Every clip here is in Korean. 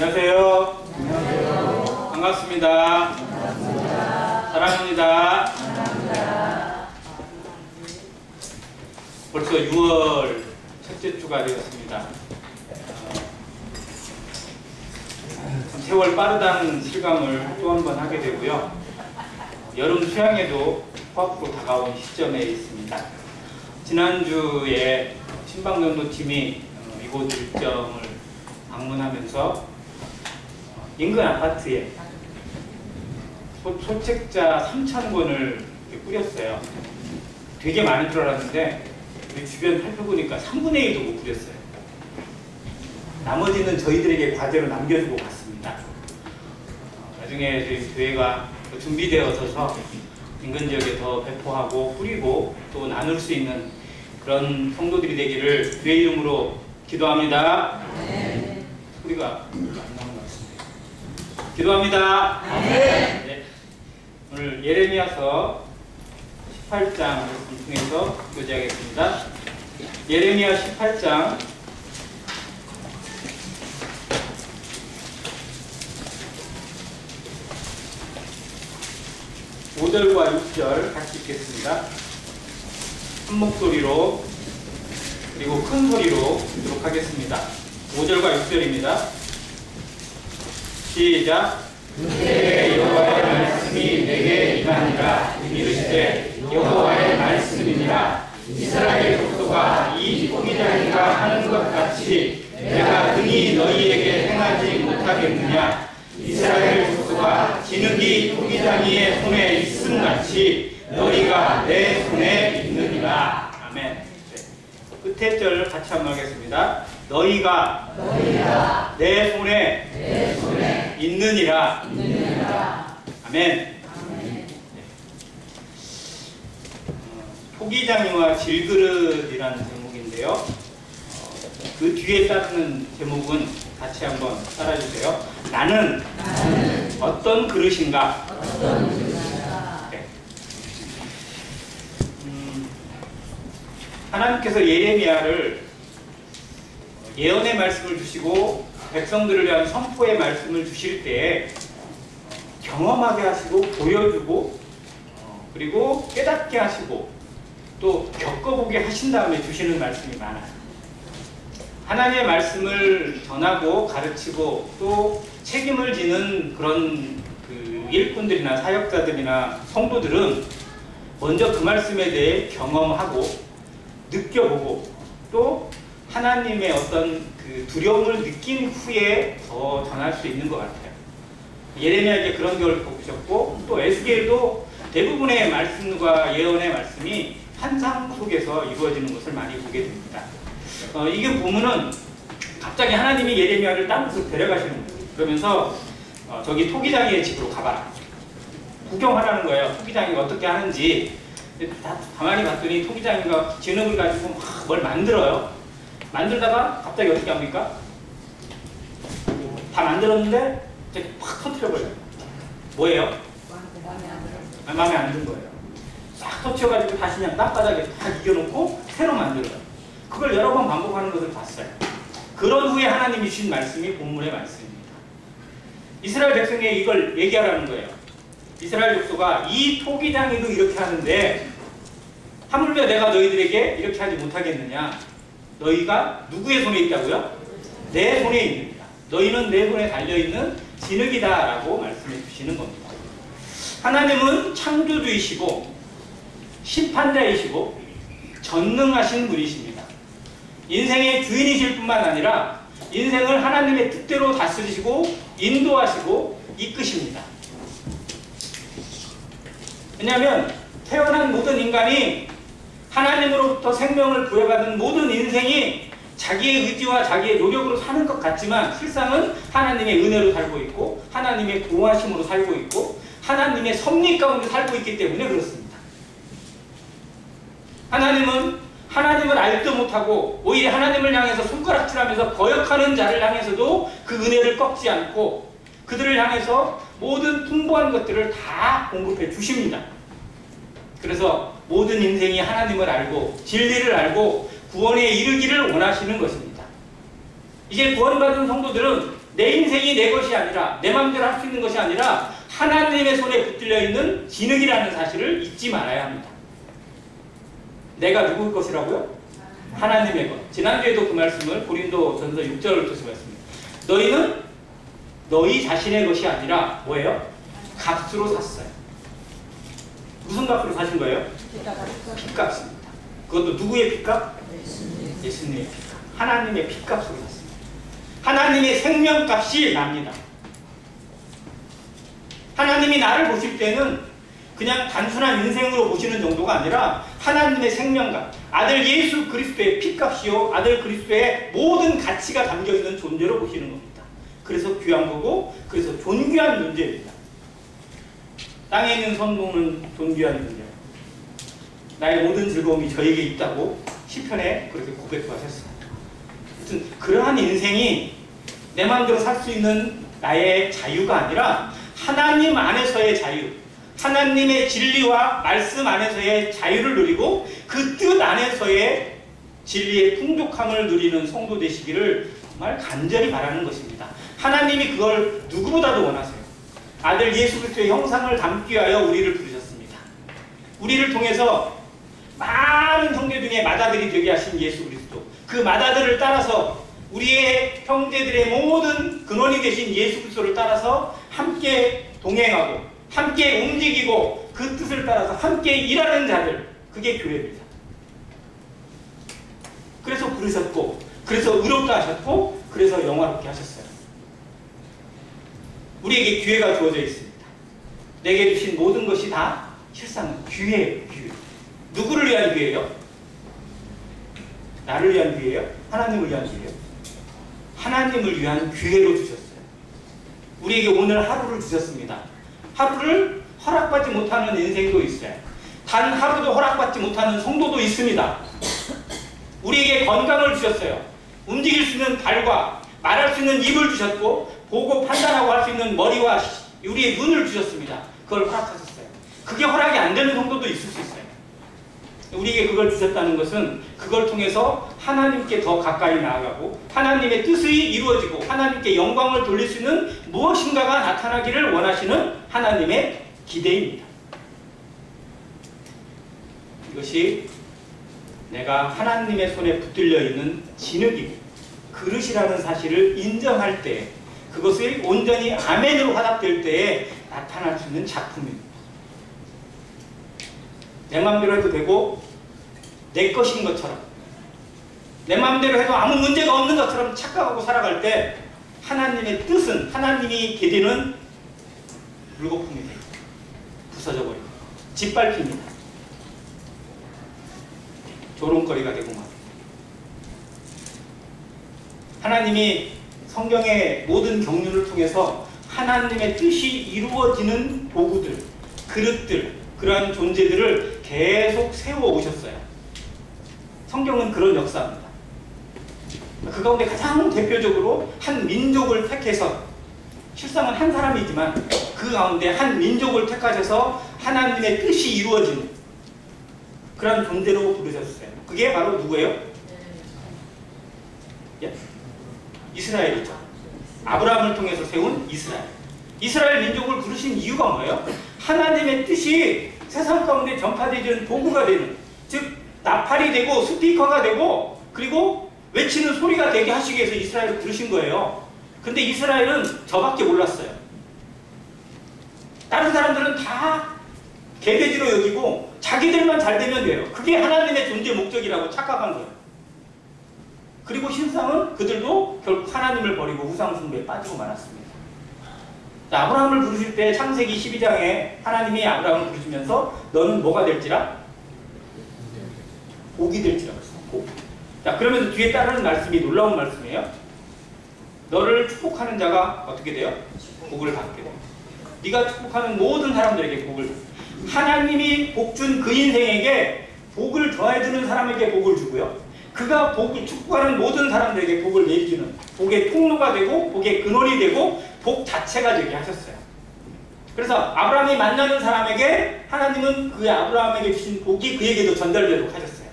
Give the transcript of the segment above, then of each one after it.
안녕하세요. 안녕하세요. 반갑습니다. 반갑습니다. 사랑합니다. 사랑합니다. 벌써 6월 첫째 주가 되었습니다. 세월 빠르다는 실감을 또 한 번 하게 되고요. 여름 휴양에도 코앞으로 다가온 시점에 있습니다. 지난주에 신방전도팀이 이곳 일정을 방문하면서 인근 아파트에 소책자 3,000권을 뿌렸어요. 되게 많은 줄 알았는데 우리 주변 살펴보니까 3분의 1도 못 뿌렸어요. 나머지는 저희들에게 과제로 남겨주고 갔습니다. 나중에 저희 교회가 준비되어서 인근 지역에 더 배포하고 뿌리고 또 나눌 수 있는 그런 성도들이 되기를 주의 이름으로 기도합니다. 네. 소리가 안 나온 것 같습니다. 기도합니다. 네. 오늘 예레미야서 18장 말씀 통해서 교제하겠습니다. 예레미야 18장 5절과 6절 같이 읽겠습니다. 한 목소리로 그리고 큰 소리로 읽도록 하겠습니다. 5절과 6절입니다. 시작. 그때 여호와의 말씀이 내게 임하니라. 이르시되 여호와의 말씀이니라. 이스라엘 족속아, 이 토기장이가 하는 것 같이 내가 능히 너희에게 행하지 못하겠느냐. 이스라엘 족속아, 진흙이 토기장이의 손에 있음같이 너희가 내 손에 있느니라. 아멘. 네. 끝에 절 같이 한번 하겠습니다. 너희가 내 손에 있느니라. 아멘. 토기장이와 질그릇이라는 제목인데요. 그 뒤에 따르는 제목은 같이 한번 따라주세요. 나는 어떤 그릇인가? 네. 하나님께서 예레미야를 예언의 말씀을 주시고 백성들을 위한 선포의 말씀을 주실 때에 경험하게 하시고 보여주고 그리고 깨닫게 하시고 또 겪어보게 하신 다음에 주시는 말씀이 많아요. 하나님의 말씀을 전하고 가르치고 또 책임을 지는 그런 그 일꾼들이나 사역자들이나 성도들은 먼저 그 말씀에 대해 경험하고 느껴보고 또 하나님의 어떤 그 두려움을 느낀 후에 더 전할 수 있는 것 같아요. 예레미야에게 그런 걸 보셨고 또 에스겔도 대부분의 말씀과 예언의 말씀이 환상 속에서 이루어지는 것을 많이 보게 됩니다. 이게 보면은 갑자기 하나님이 예레미야를 딴 곳으로 데려가시는 거예요. 그러면서 저기 토기장이의 집으로 가봐라. 구경하라는 거예요. 토기장이가 어떻게 하는지. 가만히 봤더니 토기장이가 진흙을 가지고 막 뭘 만들어요. 만들다가 갑자기 어떻게 합니까? 다 만들었는데 이렇게 팍 터뜨려버려요. 뭐예요? 마음에 안 든 거예요. 싹 터치워가지고 다시 그냥 땅바닥에 다 이겨놓고 새로 만들어요. 그걸 여러 번 반복하는 것을 봤어요. 그런 후에 하나님이 주신 말씀이 본문의 말씀입니다. 이스라엘 백성에게 이걸 얘기하라는 거예요. 이스라엘 족속아, 이 토기장이도 이렇게 하는데 하물며 내가 너희들에게 이렇게 하지 못하겠느냐. 너희가 누구의 손에 있다고요? 내 손에 있느니라. 너희는 내 손에 달려있는 진흙이다 라고 말씀해 주시는 겁니다. 하나님은 창조주이시고 심판자이시고 전능하신 분이십니다. 인생의 주인이실 뿐만 아니라 인생을 하나님의 뜻대로 다스리시고 인도하시고 이끄십니다. 왜냐하면 태어난 모든 인간이 하나님으로부터 생명을 부여받은 모든 인생이 자기의 의지와 자기의 노력으로 사는 것 같지만 실상은 하나님의 은혜로 살고 있고 하나님의 보호하심으로 살고 있고 하나님의 섭리 가운데 살고 있기 때문에 그렇습니다. 하나님은 하나님을 알지도 못하고 오히려 하나님을 향해서 손가락질하면서 거역하는 자를 향해서도 그 은혜를 꺾지 않고 그들을 향해서 모든 풍부한 것들을 다 공급해 주십니다. 그래서 모든 인생이 하나님을 알고 진리를 알고 구원에 이르기를 원하시는 것입니다. 이제 구원받은 성도들은 내 인생이 내 것이 아니라 내 마음대로 할 수 있는 것이 아니라 하나님의 손에 붙들려 있는 진흙이라는 사실을 잊지 말아야 합니다. 내가 누구의 것이라고요? 하나님의 것. 지난주에도 그 말씀을 고린도전서 6절을 토습했습니다. 너희는 너희 자신의 것이 아니라 뭐예요? 값으로 샀어요. 무슨 값으로 사신 거예요? 핏값입니다. 그것도 누구의 핏값? 예수님의 핏값. 하나님의 핏값으로 샀습니다. 하나님의 생명값이 납니다. 하나님이 나를 보실 때는 그냥 단순한 인생으로 보시는 정도가 아니라 하나님의 생명값, 아들 예수 그리스도의 핏값이요 아들 그리스도의 모든 가치가 담겨있는 존재로 보시는 겁니다. 그래서 귀한 거고 그래서 존귀한 존재입니다. 땅에 있는 성도는 존귀한 존재. 나의 모든 즐거움이 저에게 있다고 시편에 그렇게 고백도 하셨어요. 하여튼 그러한 인생이 내 마음대로 살 수 있는 나의 자유가 아니라 하나님 안에서의 자유, 하나님의 진리와 말씀 안에서의 자유를 누리고 그 뜻 안에서의 진리의 풍족함을 누리는 성도 되시기를 정말 간절히 바라는 것입니다. 하나님이 그걸 누구보다도 원하세요. 아들 예수 그리스도의 형상을 담기 위하여 우리를 부르셨습니다. 우리를 통해서 많은 형제 중에 맏아들이 되게 하신 예수 그리스도, 그 맏아들을 따라서 우리의 형제들의 모든 근원이 되신 예수 그리스도를 따라서 함께 동행하고 함께 움직이고 그 뜻을 따라서 함께 일하는 자들, 그게 교회입니다. 그래서 부르셨고 그래서 의롭다 하셨고 그래서 영화롭게 하셨어요. 우리에게 기회가 주어져 있습니다. 내게 주신 모든 것이 다 실상은 기회예요. 기회. 누구를 위한 기회예요? 나를 위한 기회예요? 하나님을 위한 기회예요? 하나님을 위한 기회로 주셨어요. 우리에게 오늘 하루를 주셨습니다. 하루를 허락받지 못하는 인생도 있어요. 단 하루도 허락받지 못하는 성도도 있습니다. 우리에게 건강을 주셨어요. 움직일 수 있는 발과 말할 수 있는 입을 주셨고 보고 판단하고 할 수 있는 머리와 우리의 눈을 주셨습니다. 그걸 허락하셨어요. 그게 허락이 안 되는 성도도 있을 수 있어요. 우리에게 그걸 주셨다는 것은 그걸 통해서 하나님께 더 가까이 나아가고 하나님의 뜻이 이루어지고 하나님께 영광을 돌릴 수 있는 무엇인가가 나타나기를 원하시는 하나님의 기대입니다. 이것이 내가 하나님의 손에 붙들려 있는 진흙이고 그릇이라는 사실을 인정할 때 그것이 온전히 아멘으로 화답될 때에 나타날 수 있는 작품입니다. 내 마음대로 해도 되고 내 것인 것처럼 내 마음대로 해도 아무 문제가 없는 것처럼 착각하고 살아갈 때 하나님의 뜻은 하나님이 계시는 물거품이 돼요. 부서져 버리고 짓밟힙니다. 조롱거리가 되고 막. 하나님이 성경의 모든 경륜을 통해서 하나님의 뜻이 이루어지는 도구들, 그릇들, 그러한 존재들을 계속 세워오셨어요. 성경은 그런 역사입니다. 그 가운데 가장 대표적으로 한 민족을 택해서 실상은 한 사람이지만 그 가운데 한 민족을 택하셔서 하나님의 뜻이 이루어지는 그런 존재로 부르셨어요. 그게 바로 누구예요? 예? 이스라엘이죠. 아브라함을 통해서 세운 이스라엘. 이스라엘 민족을 부르신 이유가 뭐예요? 하나님의 뜻이 세상 가운데 전파되는 도구가 되는, 즉 나팔이 되고 스피커가 되고 그리고 외치는 소리가 되게 하시기 위해서 이스라엘을 부르신 거예요. 근데 이스라엘은 저밖에 몰랐어요. 다른 사람들은 다 개돼지로 여기고 자기들만 잘 되면 돼요. 그게 하나님의 존재 목적이라고 착각한 거예요. 그리고 신상은 그들도 결국 하나님을 버리고 우상숭배에 빠지고 말았습니다. 자, 아브라함을 부르실 때 창세기 12장에 하나님이 아브라함을 부르시면서 너는 뭐가 될지라? 복이 될지라고 했어요. 복. 자, 그러면서 뒤에 따르는 말씀이 놀라운 말씀이에요. 너를 축복하는 자가 어떻게 돼요? 복을 받게 돼요. 네가 축복하는 모든 사람들에게 복을. 하나님이 복 준 그 인생에게 복을 더해주는 사람에게 복을 주고요. 그가 복을 축복하는 모든 사람들에게 복을 내주는 복의 통로가 되고 복의 근원이 되고 복 자체가 되게 하셨어요. 그래서 아브라함이 만나는 사람에게 하나님은 그 아브라함에게 주신 복이 그에게도 전달되도록 하셨어요.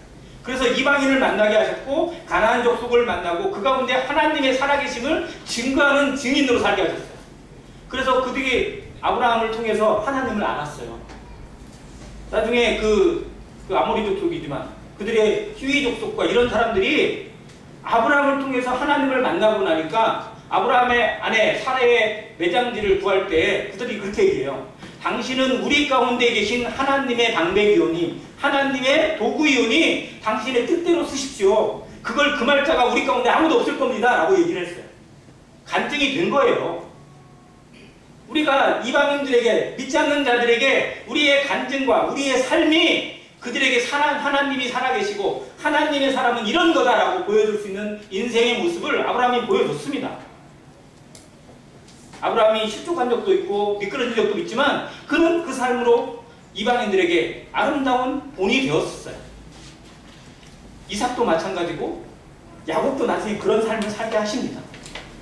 그래서 이방인을 만나게 하셨고 가나안 족속을 만나고 그 가운데 하나님의 살아계심을 증거하는 증인으로 살게 하셨어요. 그래서 그들이 아브라함을 통해서 하나님을 알았어요. 나중에 그 아모리 족속이지만 그들의 히위 족속과 이런 사람들이 아브라함을 통해서 하나님을 만나고 나니까 아브라함의 아내 사라의 매장지를 구할 때 그들이 그렇게 얘기해요. 당신은 우리 가운데 계신 하나님의 방백이오니 하나님의 도구이오니 당신의 뜻대로 쓰십시오. 그걸 금할 자가 우리 가운데 아무도 없을 겁니다 라고 얘기를 했어요. 간증이 된 거예요. 우리가 이방인들에게 믿지 않는 자들에게 우리의 간증과 우리의 삶이 그들에게 하나님이 살아계시고 하나님의 사람은 이런 거다라고 보여줄 수 있는 인생의 모습을 아브라함이 보여줬습니다. 아브라함이 실족한 적도 있고 미끄러진 적도 있지만 그는 그 삶으로 이방인들에게 아름다운 본이 되었어요. 이삭도 마찬가지고 야곱도 나중에 그런 삶을 살게 하십니다.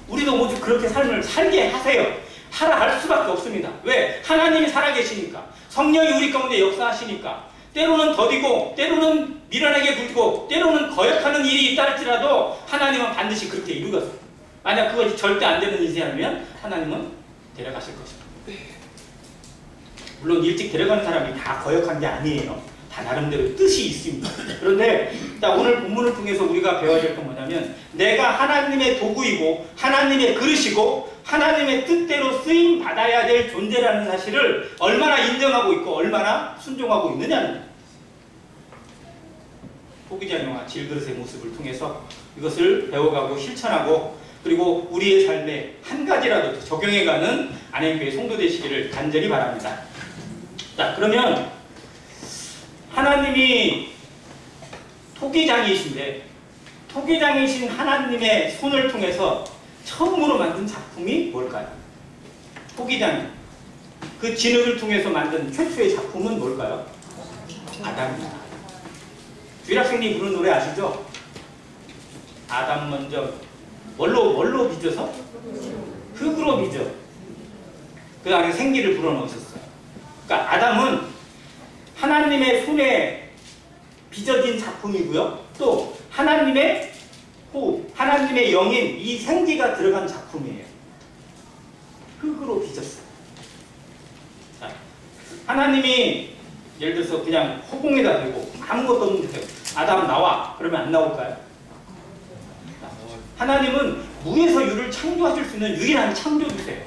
우리도 모두 그렇게 삶을 살게 하세요. 하라 할 수밖에 없습니다. 왜? 하나님이 살아계시니까. 성령이 우리 가운데 역사하시니까. 때로는 더디고 때로는 미련하게 굴고 때로는 거역하는 일이 있다 할지라도 하나님은 반드시 그렇게 이루겠어요. 만약 그것이 절대 안 되는 인생이라면 하나님은 데려가실 것입니다. 물론 일찍 데려가는 사람이 다 거역한 게 아니에요. 다 나름대로 뜻이 있습니다. 그런데 오늘 본문을 통해서 우리가 배워야 될 건 뭐냐면 내가 하나님의 도구이고 하나님의 그릇이고 하나님의 뜻대로 쓰임 받아야 될 존재라는 사실을 얼마나 인정하고 있고 얼마나 순종하고 있느냐는 거예요. 포기자녀와 질그릇의 모습을 통해서 이것을 배워가고 실천하고 그리고 우리의 삶에 한 가지라도 적용해가는 안행교회 성도 되시기를 간절히 바랍니다. 자, 그러면 하나님이 토기장이신데 토기장이신 하나님의 손을 통해서 처음으로 만든 작품이 뭘까요? 토기장이 그 진흙을 통해서 만든 최초의 작품은 뭘까요? 아담입니다. 주일학생님 부르는 노래 아시죠? 아담 먼저 뭘로 빚어서? 흙으로 빚어 그 안에 생기를 불어넣으셨어요. 그러니까 아담은 하나님의 손에 빚어진 작품이고요. 또 하나님의 호흡, 하나님의 영인 이 생기가 들어간 작품이에요. 흙으로 빚었어요. 자, 하나님이 예를 들어서 그냥 허공에다 대고 아무것도 없는 데서 아담 나와 그러면 안 나올까요? 하나님은 무에서 유를 창조하실 수 있는 유일한 창조주세요.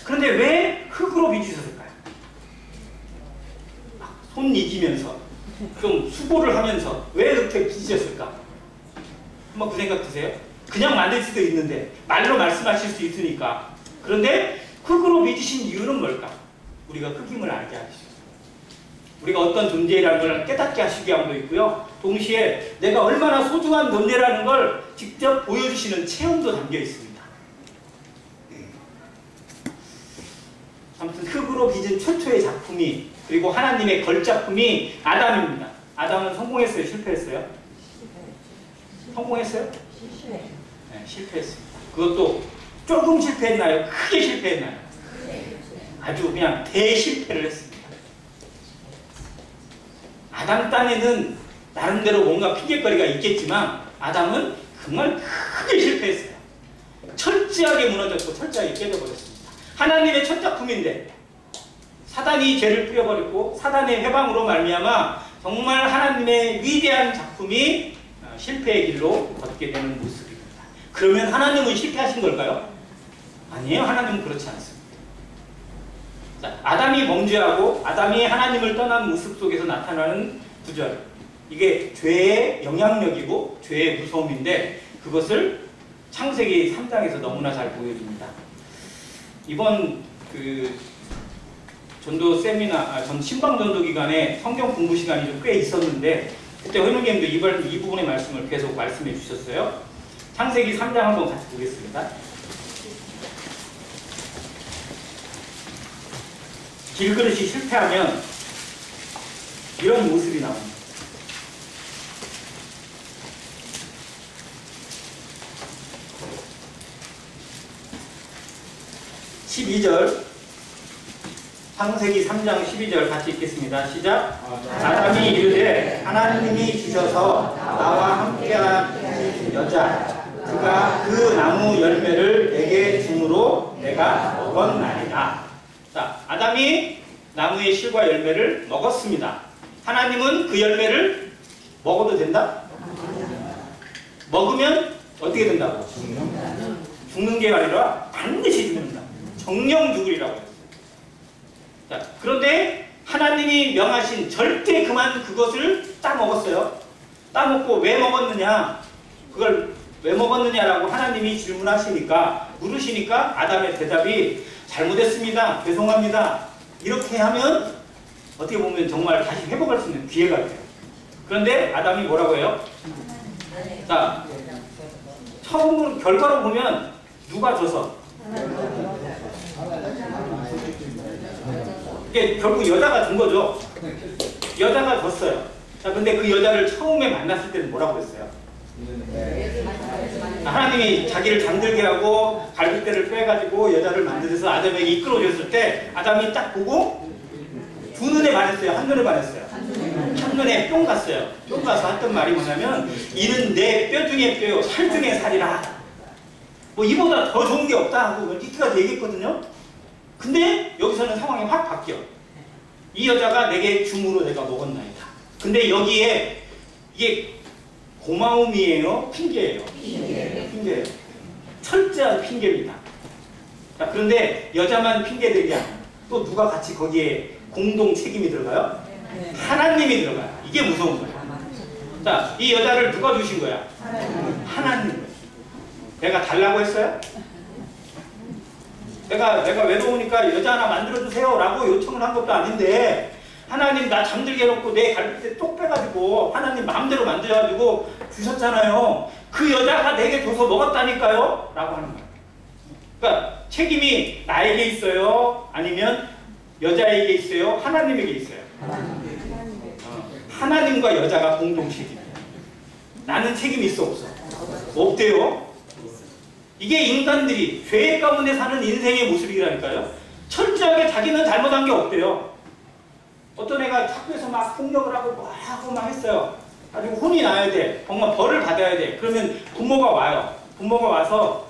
그런데 왜 흙으로 빚으셨을까요? 손 이기면서 좀 수고를 하면서 왜 그렇게 빚으셨을까? 한번 그 생각 드세요? 그냥 만들 수도 있는데 말로 말씀하실 수 있으니까. 그런데 흙으로 빚으신 이유는 뭘까? 우리가 흙임을 알게 하시죠. 우리가 어떤 존재라는 걸 깨닫게 하시기 함도 있고요. 동시에 내가 얼마나 소중한 존재라는 걸 직접 보여주시는 체험도 담겨 있습니다. 아무튼 흙으로 빚은 최초의 작품이 그리고 하나님의 걸작품이 아담입니다. 아담은 성공했어요? 실패했어요? 성공했어요? 네, 실패했습니다. 그것도 조금 실패했나요? 크게 실패했나요? 아주 그냥 대실패를 했습니다. 아담 딴에는 나름대로 뭔가 핑계거리가 있겠지만 아담은 정말 크게 실패했어요. 철저하게 무너졌고 철저하게 깨져버렸습니다. 하나님의 첫 작품인데 사단이 죄를 뿌려버렸고 사단의 회방으로 말미암아 정말 하나님의 위대한 작품이 실패의 길로 걷게 되는 모습입니다. 그러면 하나님은 실패하신 걸까요? 아니에요. 하나님은 그렇지 않습니다. 자, 아담이 범죄하고 아담이 하나님을 떠난 모습 속에서 나타나는 구절, 이게 죄의 영향력이고 죄의 무서움인데 그것을 창세기 3장에서 너무나 잘 보여줍니다. 이번 전도 세미나, 신방 전도 기간에 성경 공부 시간이 좀 꽤 있었는데 그때 회장님도 이 부분의 말씀을 계속 말씀해 주셨어요. 창세기 3장 한번 같이 보겠습니다. 길그릇이 실패하면 이런 모습이 나옵니다. 12절 창세기 3장 12절 같이 읽겠습니다. 시작. 아담이 이르되 하나님이 주셔서 나와 함께한 여자 그가 그 나무 열매를 내게 줌으로 내가 먹었나이다. 자, 아담이 나무의 실과 열매를 먹었습니다. 하나님은 그 열매를 먹어도 된다? 먹으면 어떻게 된다고? 죽는 게 아니라 반드시 죽는다. 정령 죽으리라고 했어요. 자, 그런데 하나님이 명하신 절대 그만 그것을 따먹었어요. 따먹고 왜 먹었느냐? 그걸 왜 먹었느냐라고 하나님이 질문하시니까, 물으시니까 아담의 대답이 잘못했습니다. 죄송합니다. 이렇게 하면 어떻게 보면 정말 다시 회복할 수 있는 기회가 돼요. 그런데 아담이 뭐라고 해요? 자, 처음 결과로 보면 누가 져서? 이게 결국 여자가 진 거죠. 여자가 졌어요. 자, 근데 그 여자를 처음에 만났을 때는 뭐라고 했어요? 하나님이 자기를 잠들게 하고 갈빗대를 빼가지고 여자를 만들어서 아담에게 이끌어줬을 때 아담이 딱 보고 두 눈에 반했어요? 한 눈에 반했어요? 한 눈에 뿅 갔어요. 뿅 가서 했던 말이 뭐냐면 이는 내 뼈 중에 뼈요 살 중에 살이라. 뭐 이보다 더 좋은 게 없다 하고 이때까지 얘기했거든요. 근데 여기서는 상황이 확 바뀌어. 이 여자가 내게 줌으로 내가 먹었나이다. 근데 여기에 이게 고마움이에요? 핑계예요? 핑계예요. 철저한 핑계입니다. 자, 그런데 여자만 핑계대기 아니에요. 또 누가 같이 거기에 공동 책임이 들어가요? 하나님이 들어가요. 이게 무서운 거예요. 자, 이 여자를 누가 주신 거야? 하나님. 내가 달라고 했어요? 내가 외로우니까 여자 하나 만들어주세요 라고 요청을 한 것도 아닌데 하나님 나 잠들게 해놓고 내 갈비뼈 똑 빼가지고 하나님 마음대로 만들어가지고 주셨잖아요. 그 여자가 내게 줘서 먹었다니까요? 라고 하는 거예요. 그러니까 책임이 나에게 있어요? 아니면 여자에게 있어요? 하나님에게 있어요? 하나님과 여자가 공동 책임이에요. 나는 책임이 있어 없어? 없대요. 이게 인간들이 죄 가운데 사는 인생의 모습이라니까요. 철저하게 자기는 잘못한 게 없대요. 어떤 애가 학교에서 막 폭력을 하고 막 했어요. 아주 혼이 나야 돼. 정말 벌을 받아야 돼. 그러면 부모가 와요. 부모가 와서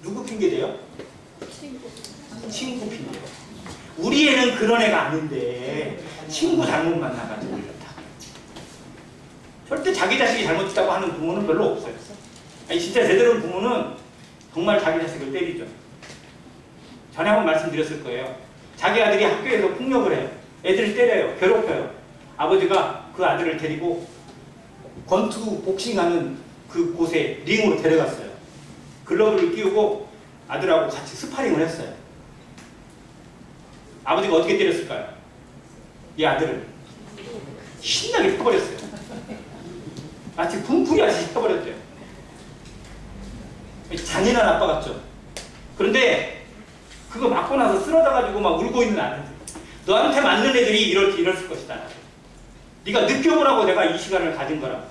누구 핑계대요? 친구 핑계. 우리 애는 그런 애가 아닌데 친구 잘못 만나가지고 이렇다. 절대 자기 자식이 잘못했다고 하는 부모는 별로 없어요. 아니 진짜 제대로 부모는 정말 자기 자식을 때리죠. 전에 한번 말씀드렸을 거예요. 자기 아들이 학교에서 폭력을 해요. 애들을 때려요. 괴롭혀요. 아버지가 그 아들을 데리고 권투 복싱하는 그 곳에 링으로 데려갔어요. 글러브를 끼우고 아들하고 같이 스파링을 했어요. 아버지가 어떻게 때렸을까요? 이 아들을 신나게 펴버렸어요. 마치 분풀이하듯이 펴버렸대요. 잔인한 아빠 같죠? 그런데 그거 맞고 나서 쓰러져가지고 막 울고 있는 아들들. 너한테 맞는 애들이 이랬을 것이다. 네가 느껴보라고 내가 이 시간을 가진 거라.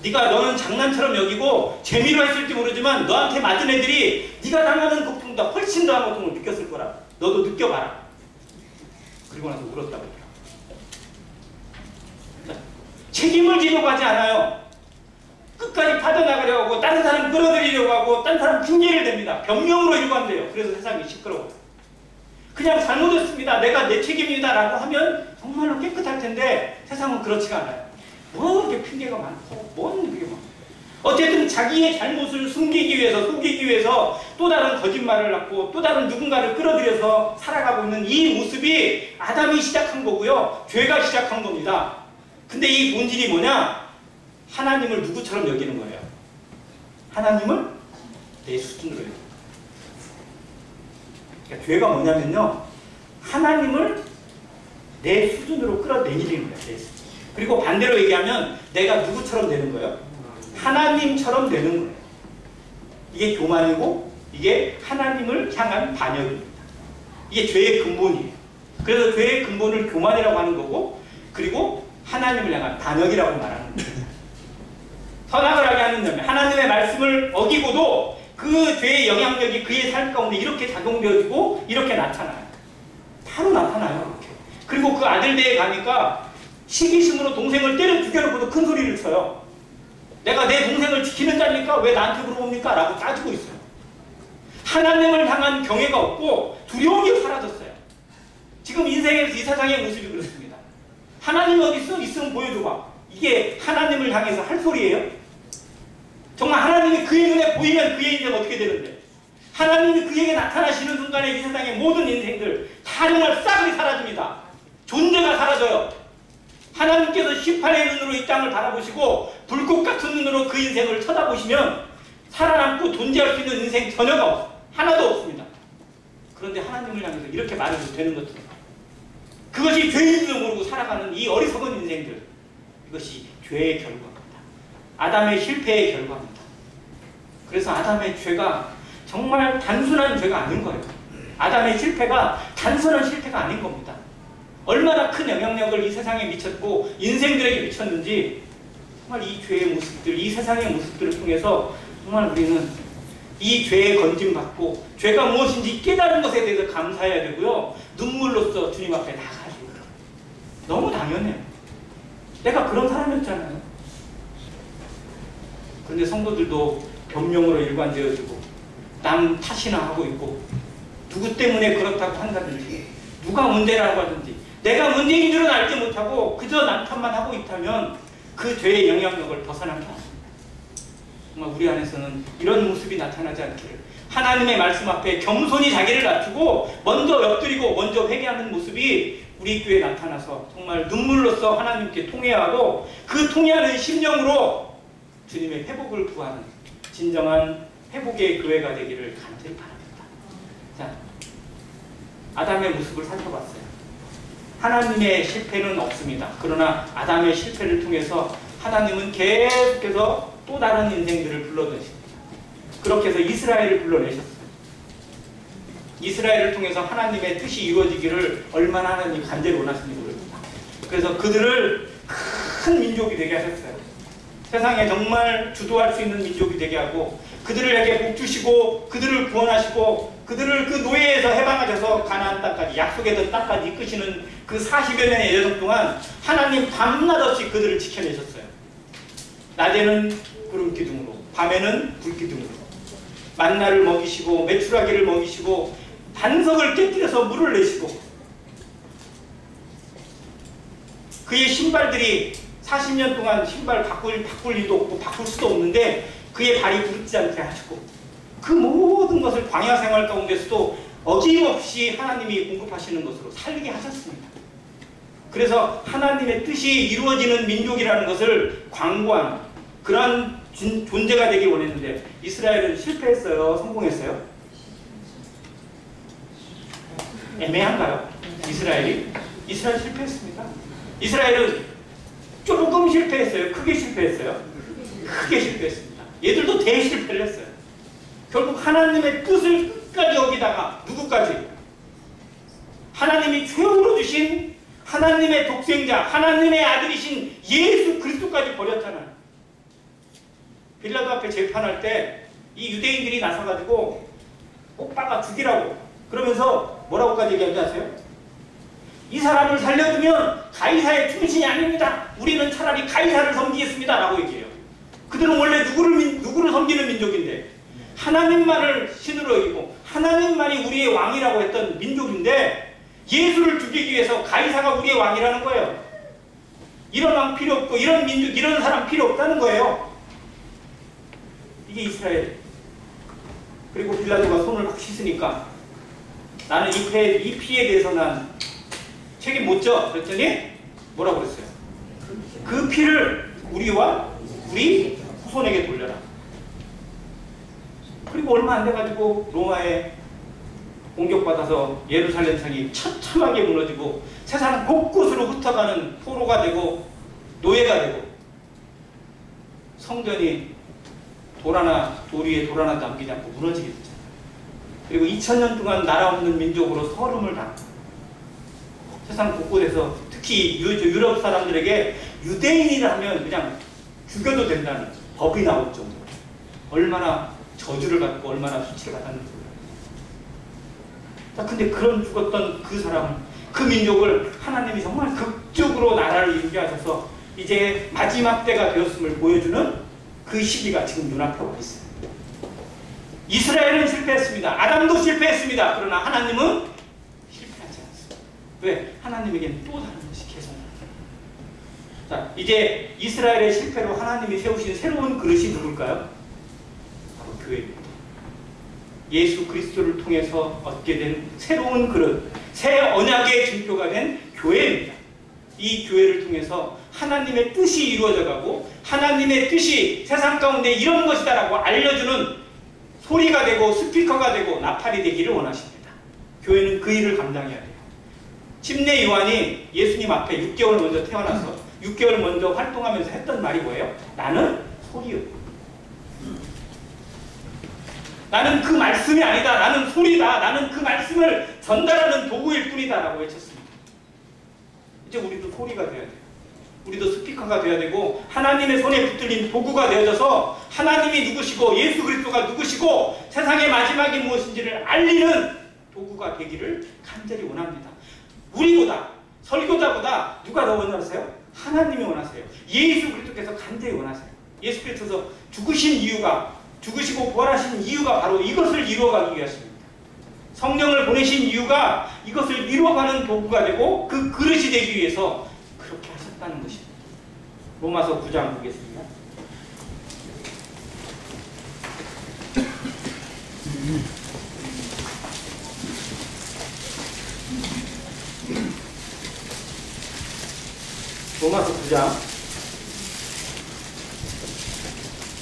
너는 장난처럼 여기고 재미로 했을지 모르지만 너한테 맞은 애들이 네가 당하는 고통보다 훨씬 더한 고통을 느꼈을 거라. 너도 느껴봐라. 그리고 나서 울었다고 해요. 책임을 지려고 하지 않아요. 끝까지 빠져나가려고 하고 다른 사람 끌어들이려고 하고 다른 사람 핑계를 댑니다. 변명으로 일관돼요. 그래서 세상이 시끄러워요. 그냥 잘못했습니다. 내가 내 책임이다 라고 하면 정말로 깨끗할 텐데 세상은 그렇지가 않아요. 뭐 이렇게 핑계가 많고 뭔 그게 많고 어쨌든 자기의 잘못을 숨기기 위해서 속이기 위해서 또 다른 거짓말을 하고 또 다른 누군가를 끌어들여서 살아가고 있는 이 모습이 아담이 시작한 거고요. 죄가 시작한 겁니다. 근데 이 본질이 뭐냐? 하나님을 누구처럼 여기는 거예요. 하나님을 내 수준으로 여기는 거예요. 그러니까 죄가 뭐냐면요. 하나님을 내 수준으로 끌어내리는 거예요. 내 수준. 그리고 반대로 얘기하면 내가 누구처럼 되는 거예요? 하나님처럼 되는 거예요. 이게 교만이고 이게 하나님을 향한 반역입니다. 이게 죄의 근본이에요. 그래서 죄의 근본을 교만이라고 하는 거고 그리고 하나님을 향한 반역이라고 말하는 거예요. 선악을 하게 하는 점, 하나님의 말씀을 어기고도 그 죄의 영향력이 그의 삶 가운데 이렇게 작용되어지고 이렇게 나타나요. 바로 나타나요. 이렇게. 그리고 그 아들대에 가니까 시기심으로 동생을 때려 죽여놓고도 큰 소리를 쳐요. 내가 내 동생을 지키는 자니까 왜 나한테 물어봅니까? 라고 따지고 있어요. 하나님을 향한 경외가 없고 두려움이 사라졌어요. 지금 인생에서 이 세상의 모습이 그렇습니다. 하나님이 어디 있어? 있으면 보여줘봐. 이게 하나님을 향해서 할 소리예요? 정말 하나님이 그의 눈에 보이면 그의 인생 어떻게 되는데? 하나님이 그에게 나타나시는 순간에 이 세상의 모든 인생들 다 정말 싹이 사라집니다. 존재가 사라져요. 하나님께서 심판의 눈으로 이 땅을 바라보시고 불꽃 같은 눈으로 그 인생을 쳐다보시면 살아남고 존재할 수 있는 인생 전혀가 하나도 없습니다. 그런데 하나님을 향해서 이렇게 말해도 되는 것들, 그것이 죄인지도 모르고 살아가는 이 어리석은 인생들, 이것이 죄의 결과입니다. 아담의 실패의 결과입니다. 그래서 아담의 죄가 정말 단순한 죄가 아닌 거예요. 아담의 실패가 단순한 실패가 아닌 겁니다. 얼마나 큰 영향력을 이 세상에 미쳤고 인생들에게 미쳤는지, 정말 이 죄의 모습들, 이 세상의 모습들을 통해서 정말 우리는 이 죄에 건짐받고 죄가 무엇인지 깨달은 것에 대해서 감사해야 되고요. 눈물로써 주님 앞에 나가야죠. 너무 당연해요. 내가 그런 사람이었잖아요. 그런데 성도들도 변명으로 일관되어지고 남 탓이나 하고 있고, 누구 때문에 그렇다고 한다든지 누가 문제라고 하든지 내가 문제인 줄은 알지 못하고 그저 남 탓만 하고 있다면 그 죄의 영향력을 벗어나지 않습니다. 정말 우리 안에서는 이런 모습이 나타나지 않기를, 하나님의 말씀 앞에 겸손히 자기를 낮추고 먼저 엎드리고 먼저 회개하는 모습이 우리 교회에 나타나서 정말 눈물로써 하나님께 통회하고 그 통회하는 심령으로 주님의 회복을 구하는 진정한 회복의 교회가 되기를 간절히 바랍니다. 자, 아담의 모습을 살펴봤어요. 하나님의 실패는 없습니다. 그러나 아담의 실패를 통해서 하나님은 계속해서 또 다른 인생들을 불러내십니다. 그렇게 해서 이스라엘을 불러내셨어요. 이스라엘을 통해서 하나님의 뜻이 이루어지기를 얼마나 하나님이 간절히 원하시는지 모릅니다. 그래서 그들을 큰 민족이 되게 하셨어요. 세상에 정말 주도할 수 있는 민족이 되게 하고, 그들에게 복 주시고 그들을 구원하시고 그들을 그 노예에서 해방하셔서 가나안 땅까지, 약속의 땅까지 이끄시는 그 40여 년의 여정 동안 하나님 밤낮 없이 그들을 지켜내셨어요. 낮에는 구름 기둥으로, 밤에는 불 기둥으로 만나를 먹이시고 메추라기를 먹이시고 반석을 깨뜨려서 물을 내시고, 그의 신발들이 40년 동안 신발 바꿀 일도 없고 바꿀 수도 없는데 그의 발이 부르지 않게 하시고, 그 모든 것을 광야 생활 가운데서도 어김없이 하나님이 공급하시는 것으로 살게 하셨습니다. 그래서 하나님의 뜻이 이루어지는 민족이라는 것을 광고하는 그러한 존재가 되길 원했는데, 이스라엘은 실패했어요? 성공했어요? 애매한가요? 이스라엘 실패했습니다. 이스라엘은 조금 실패했어요? 크게 실패했어요? 크게 실패했습니다. 얘들도 대실패를 했어요. 결국 하나님의 뜻을 끝까지 어기다가, 누구까지? 하나님이 최후로 주신 하나님의 독생자, 하나님의 아들이신 예수 그리스도까지 버렸잖아요. 빌라도 앞에 재판할 때 이 유대인들이 나서가지고 오빠가 죽이라고 그러면서 뭐라고까지 얘기하는지 아세요? 이 사람을 살려두면 가이사의 충신이 아닙니다. 우리는 차라리 가이사를 섬기겠습니다. 라고 얘기해요. 그들은 원래 누구를 섬기는 민족인데, 하나님만을 신으로 여기고 하나님만이 우리의 왕이라고 했던 민족인데, 예수를 죽이기 위해서 가이사가 우리의 왕이라는 거예요. 이런 왕 필요 없고 이런 민족, 이런 사람 필요 없다는 거예요. 이게 이스라엘. 그리고 빌라도가 손을 막 씻으니까 나는 이 피에 대해서 난 책임 못 져. 그랬더니 뭐라고 그랬어요? 그 피를 우리와 우리 후손에게 돌려라. 그리고 얼마 안 돼가지고 로마에 공격받아서 예루살렘 성이 처참하게 무너지고 세상 곳곳으로 흩어가는 포로가 되고 노예가 되고, 성전이 돌 위에 돌 하나 남기지 않고 무너지게 됐잖아요. 그리고 2000년 동안 나라 없는 민족으로 서름을 당하고, 세상 곳곳에서 특히 유럽 사람들에게 유대인이라면 그냥 죽여도 된다는 법이 나올 정도로 얼마나 저주를 받고 얼마나 수치를 받았는지 몰라요. 근데 그런 죽었던 그 사람, 그 민족을 하나님이 정말 극적으로 나라를 이루게 하셔서 이제 마지막 때가 되었음을 보여주는 그 시기가 지금 눈앞에 와 있어요. 이스라엘은 실패했습니다. 아담도 실패했습니다. 그러나 하나님은 실패하지 않았습니다. 왜? 하나님에게는 또 다른 것이 계산합니다. 자, 이제 이스라엘의 실패로 하나님이 세우신 새로운 그릇이 누굴까요? 바로 교회입니다. 예수 그리스도를 통해서 얻게 된 새로운 그릇, 새 언약의 증표가 된 교회입니다. 이 교회를 통해서 하나님의 뜻이 이루어져 가고 하나님의 뜻이 세상 가운데 이런 것이다라고 알려주는 소리가 되고 스피커가 되고 나팔이 되기를 원하십니다. 교회는 그 일을 감당해야 돼요. 침례 요한이 예수님 앞에 6개월 먼저 태어나서 6개월 먼저 활동하면서 했던 말이 뭐예요? 나는 소리요. 나는 그 말씀이 아니다. 나는 소리다. 나는 그 말씀을 전달하는 도구일 뿐이다 라고 외쳤습니다. 이제 우리도 소리가 돼야 돼요. 우리도 스피커가 돼야 되고 하나님의 손에 붙들린 도구가 되어져서 하나님이 누구시고 예수 그리스도가 누구시고 세상의 마지막이 무엇인지를 알리는 도구가 되기를 간절히 원합니다. 우리보다 설교자보다 누가 더 원하세요? 하나님이 원하세요. 예수 그리스도께서 간절히 원하세요. 예수 그리스도께서 죽으신 이유가 죽으시고 부활하신 이유가 바로 이것을 이루어가기 위하십니다. 성령을 보내신 이유가 이것을 이루어가는 도구가 되고 그 그릇이 되기 위해서 그렇게 하셨다는 것입니다. 로마서 9장 보겠습니다. 로마서 9장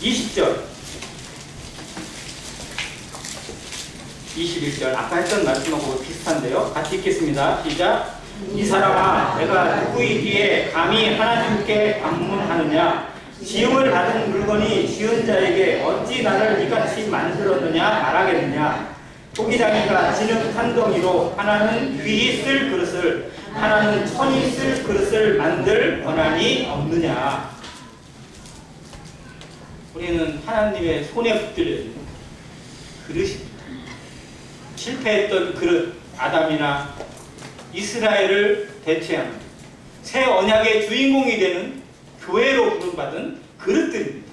20절 21절 아까 했던 말씀하고 비슷한데요. 같이 읽겠습니다. 시작. 이 사람아 내가 누구이기에 감히 하나님께 방문하느냐. 지음을 받은 물건이 지은 자에게 어찌 나를 이같이 만들었느냐 말하겠느냐. 토기장이가 지는 한덩이로 하나는 귀히 쓸 그릇을 하나는 천이 쓸 그릇을 만들 권한이 없느냐. 우리는 하나님의 손에 붙들린 그릇입니다. 실패했던 그릇 아담이나 이스라엘을 대체하는 새 언약의 주인공이 되는 교회로 부름받은 그릇들입니다.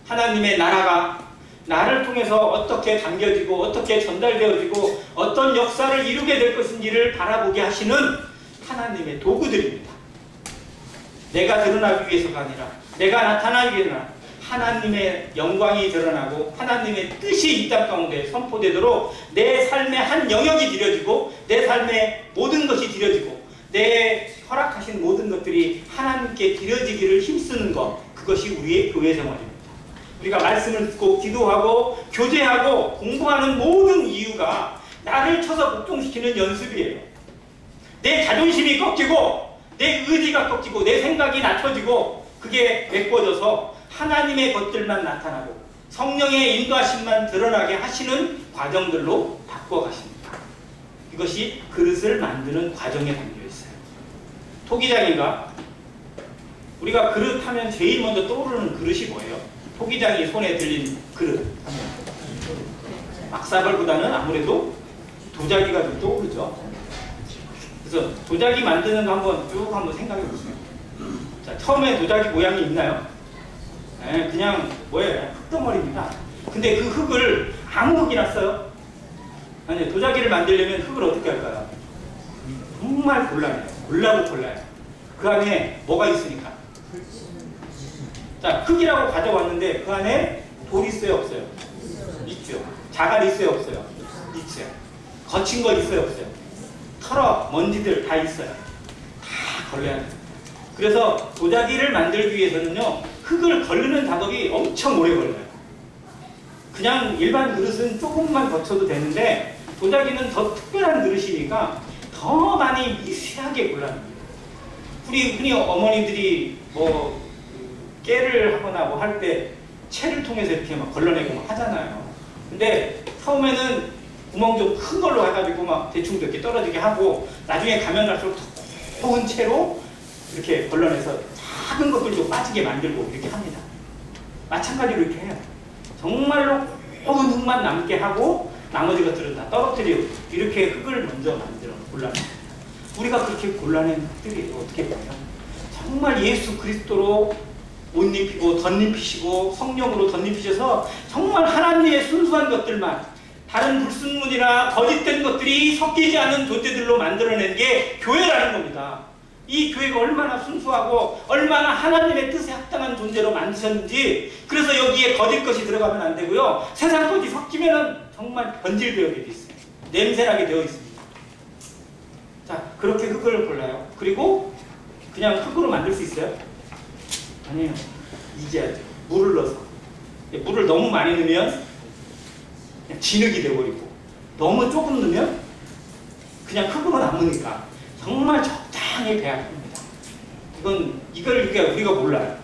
하나님의 나라가 나를 통해서 어떻게 담겨지고 어떻게 전달되어지고 어떤 역사를 이루게 될 것인지를 바라보게 하시는 하나님의 도구들입니다. 내가 드러나기 위해서가 아니라 내가 나타나기 위해서 하나님의 영광이 드러나고 하나님의 뜻이 이 땅 가운데 선포되도록 내 삶의 한 영역이 드려지고 내 삶의 모든 것이 드려지고 내 허락하신 모든 것들이 하나님께 드려지기를 힘쓰는 것, 그것이 우리의 교회 생활입니다. 우리가 말씀을 듣고 기도하고 교제하고 공부하는 모든 이유가 나를 쳐서 복종시키는 연습이에요. 내 자존심이 꺾이고 내 의지가 꺾이고 내 생각이 낮춰지고 그게 메꿔져서 하나님의 것들만 나타나고 성령의 인도하심만 드러나게 하시는 과정들로 바꿔가십니다. 이것이 그릇을 만드는 과정에 담겨 있어요. 토기장이가 우리가 그릇 하면 제일 먼저 떠오르는 그릇이 뭐예요? 토기장이 손에 들린 그릇 하면 막사벌보다는 아무래도 도자기가 좀 떠오르죠. 그래서 도자기 만드는 거 한번 생각해 보세요. 자, 처음에 도자기 모양이 있나요? 네, 그냥 뭐예요? 흙덩어리입니다. 근데 그 흙을 아무 흙이나 써요? 아니, 도자기를 만들려면 흙을 어떻게 할까요? 정말 곤란해요. 골라고 골라요. 그 안에 뭐가 있으니까. 자, 흙이라고 가져왔는데 그 안에 돌이 있어요? 없어요? 있죠. 자갈 있어요? 없어요? 있어요. 거친 거 있어요? 없어요? 털어, 먼지들 다 있어요. 다 걸려야 돼요. 그래서 도자기를 만들기 위해서는요, 흙을 걸르는 작업이 엄청 오래 걸려요. 그냥 일반 그릇은 조금만 거쳐도 되는데 도자기는 더 특별한 그릇이니까 더 많이 미세하게 골라냅니다. 흔히 어머니들이 뭐 깨를 하거나 뭐 할 때 채를 통해서 이렇게 막 걸러내고 막 하잖아요. 근데 처음에는 구멍 좀 큰 걸로 해가지고 막 대충 이렇게 떨어지게 하고 나중에 가면 갈수록 더 큰 채로 이렇게 걸러내서 작은 것들도 빠지게 만들고 이렇게 합니다. 마찬가지로 이렇게 해요. 정말로 고운 흙만 남게 하고 나머지 것들은 다 떨어뜨리고 이렇게 흙을 먼저 만들어 골라냅니다. 우리가 그렇게 골라낸 흙들이 어떻게 보면 정말 예수 그리스도로 옷 입히고 덧입히시고 성령으로 덧입히셔서 정말 하나님의 순수한 것들만, 다른 불순물이나 거짓된 것들이 섞이지 않은 존재들로 만들어낸 게 교회라는 겁니다. 이 교회가 얼마나 순수하고 얼마나 하나님의 뜻에 합당한 존재로 만드셨는지, 그래서 여기에 거짓 것이 들어가면 안 되고요. 세상 것이 섞이면 정말 변질되어 있어요. 냄새나게 되어 있습니다. 자, 그렇게 흙을 골라요. 그리고 그냥 흙으로 만들 수 있어요? 아니에요. 이겨야죠. 물을 넣어서. 물을 너무 많이 넣으면 그냥 진흙이 되어버리고, 너무 조금 넣으면 그냥 흙으로 남으니까 정말 적당히 배야 합니다. 이걸 우리가 몰라요.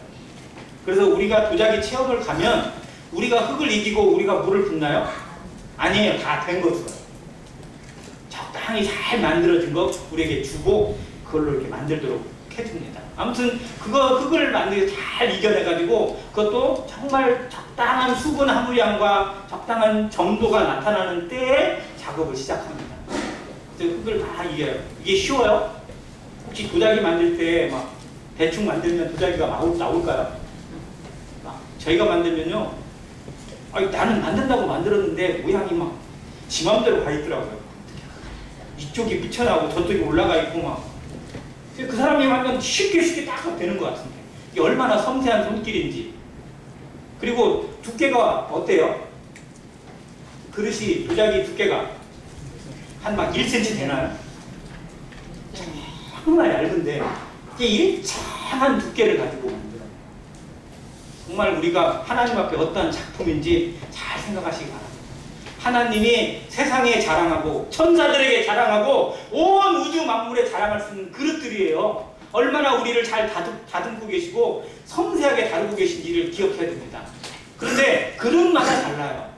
그래서 우리가 도자기 체험을 가면 우리가 흙을 이기고 우리가 물을 붓나요? 아니에요. 다 된 거 줘요. 적당히 잘 만들어진 거 우리에게 주고 그걸로 이렇게 만들도록 해줍니다. 아무튼 그거 흙을 만들게 잘 이겨내가지고 그것도 정말 적당한 수분 함유량과 적당한 점도가 나타나는 때에 작업을 시작합니다. 그래서 흙을 다 이겨요. 이게 쉬워요? 혹시 도자기 만들 때 막 대충 만들면 도자기가 나올까요? 저희가 만들면요, 나는 만든다고 만들었는데 모양이 막 지 맘대로 가 있더라고요. 이쪽이 미쳐나오고 저쪽이 올라가 있고 막. 그 사람이 하면 쉽게 딱 되는 것 같은데 이게 얼마나 섬세한 손길인지. 그리고 두께가 어때요? 그릇이, 도자기 두께가 한 막 1cm 되나요? 정말 얇은데 이게 일정한 두께를 가지고 만들어요. 정말 우리가 하나님 앞에 어떠한 작품인지 잘 생각하시기 바랍니다. 하나님이 세상에 자랑하고 천사들에게 자랑하고 온 우주 만물에 자랑할 수 있는 그릇들이에요. 얼마나 우리를 잘 다듬고 계시고 섬세하게 다루고 계신지를 기억해야 됩니다. 그런데 그릇마다 달라요.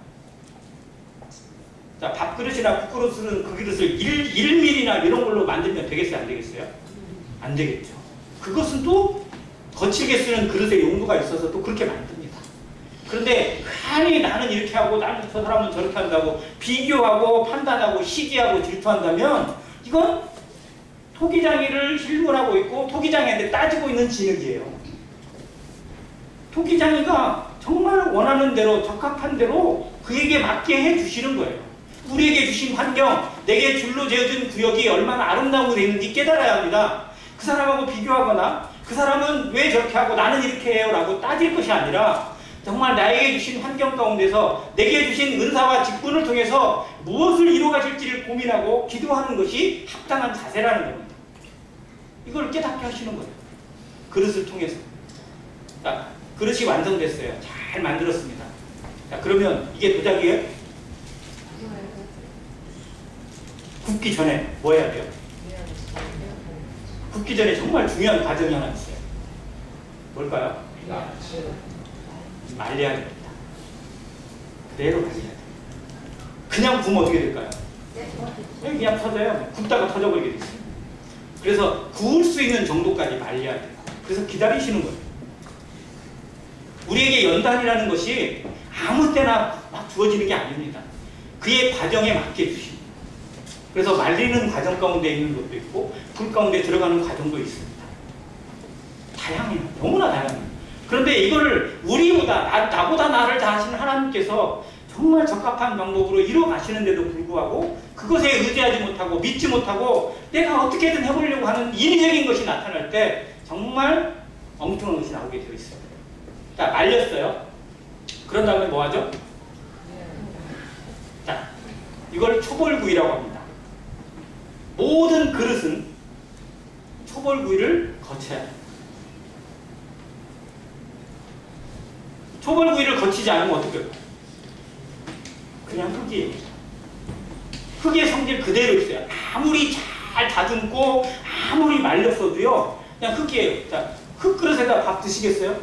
자, 밥그릇이나 국그릇은 그 그릇을 1mm나 이런 걸로 만들면 되겠어요? 안 되겠어요? 안 되겠죠. 그것은 또 거칠게 쓰는 그릇의 용도가 있어서 또 그렇게 만듭니다. 그런데 괜히 나는 이렇게 하고 나는 저 사람은 저렇게 한다고 비교하고 판단하고 시기하고 질투한다면 이건 토기장이를 실물하고 있고 토기장이한테 따지고 있는 진흙이에요. 토기장이가 정말 원하는 대로 적합한 대로 그에게 맞게 해주시는 거예요. 우리에게 주신 환경, 내게 줄로 재어준 구역이 얼마나 아름다운 데 있는지 깨달아야 합니다. 그 사람하고 비교하거나 그 사람은 왜 저렇게 하고 나는 이렇게 해요 라고 따질 것이 아니라 정말 나에게 주신 환경 가운데서 내게 주신 은사와 직분을 통해서 무엇을 이루어가실지를 고민하고 기도하는 것이 합당한 자세라는 겁니다. 이걸 깨닫게 하시는 거예요. 그릇을 통해서. 자, 그릇이 완성됐어요. 잘 만들었습니다. 자, 그러면 이게 도자기예요? 굽기 전에 뭐 해야 돼요? 굽기 전에 정말 중요한 과정이 하나 있어요. 뭘까요? 말려야 됩니다. 그대로 말려야 돼요. 그냥 구우면 어떻게 될까요? 그냥 터져요. 굽다가 터져버리게 되죠. 그래서 구울 수 있는 정도까지 말려야 돼요. 그래서 기다리시는 거예요. 우리에게 연단이라는 것이 아무 때나 막 주어지는 게 아닙니다. 그의 과정에 맞게 주십니다. 그래서 말리는 과정 가운데 있는 것도 있고 불 가운데 들어가는 과정도 있습니다. 다양해요. 너무나 다양해요. 그런데 이걸 우리보다 나보다 나를 다 하시는 하나님께서 정말 적합한 방법으로 이루어 가시는데도 불구하고 그것에 의지하지 못하고 믿지 못하고 내가 어떻게든 해보려고 하는 인위적인 것이 나타날 때 정말 엉뚱한 것이 나오게 되어 있습니다. 자, 말렸어요. 그런 다음에 뭐 하죠? 자, 이걸 초벌구이라고 합니다. 모든 그릇은 초벌구이를 거쳐야 합니다. 초벌구이를 거치지 않으면 어떻게 할까요? 그냥 흙이에요. 흙의 성질 그대로 있어요. 아무리 잘 다듬고 아무리 말렸어도요 그냥 흙이에요. 자, 흙그릇에다 밥 드시겠어요?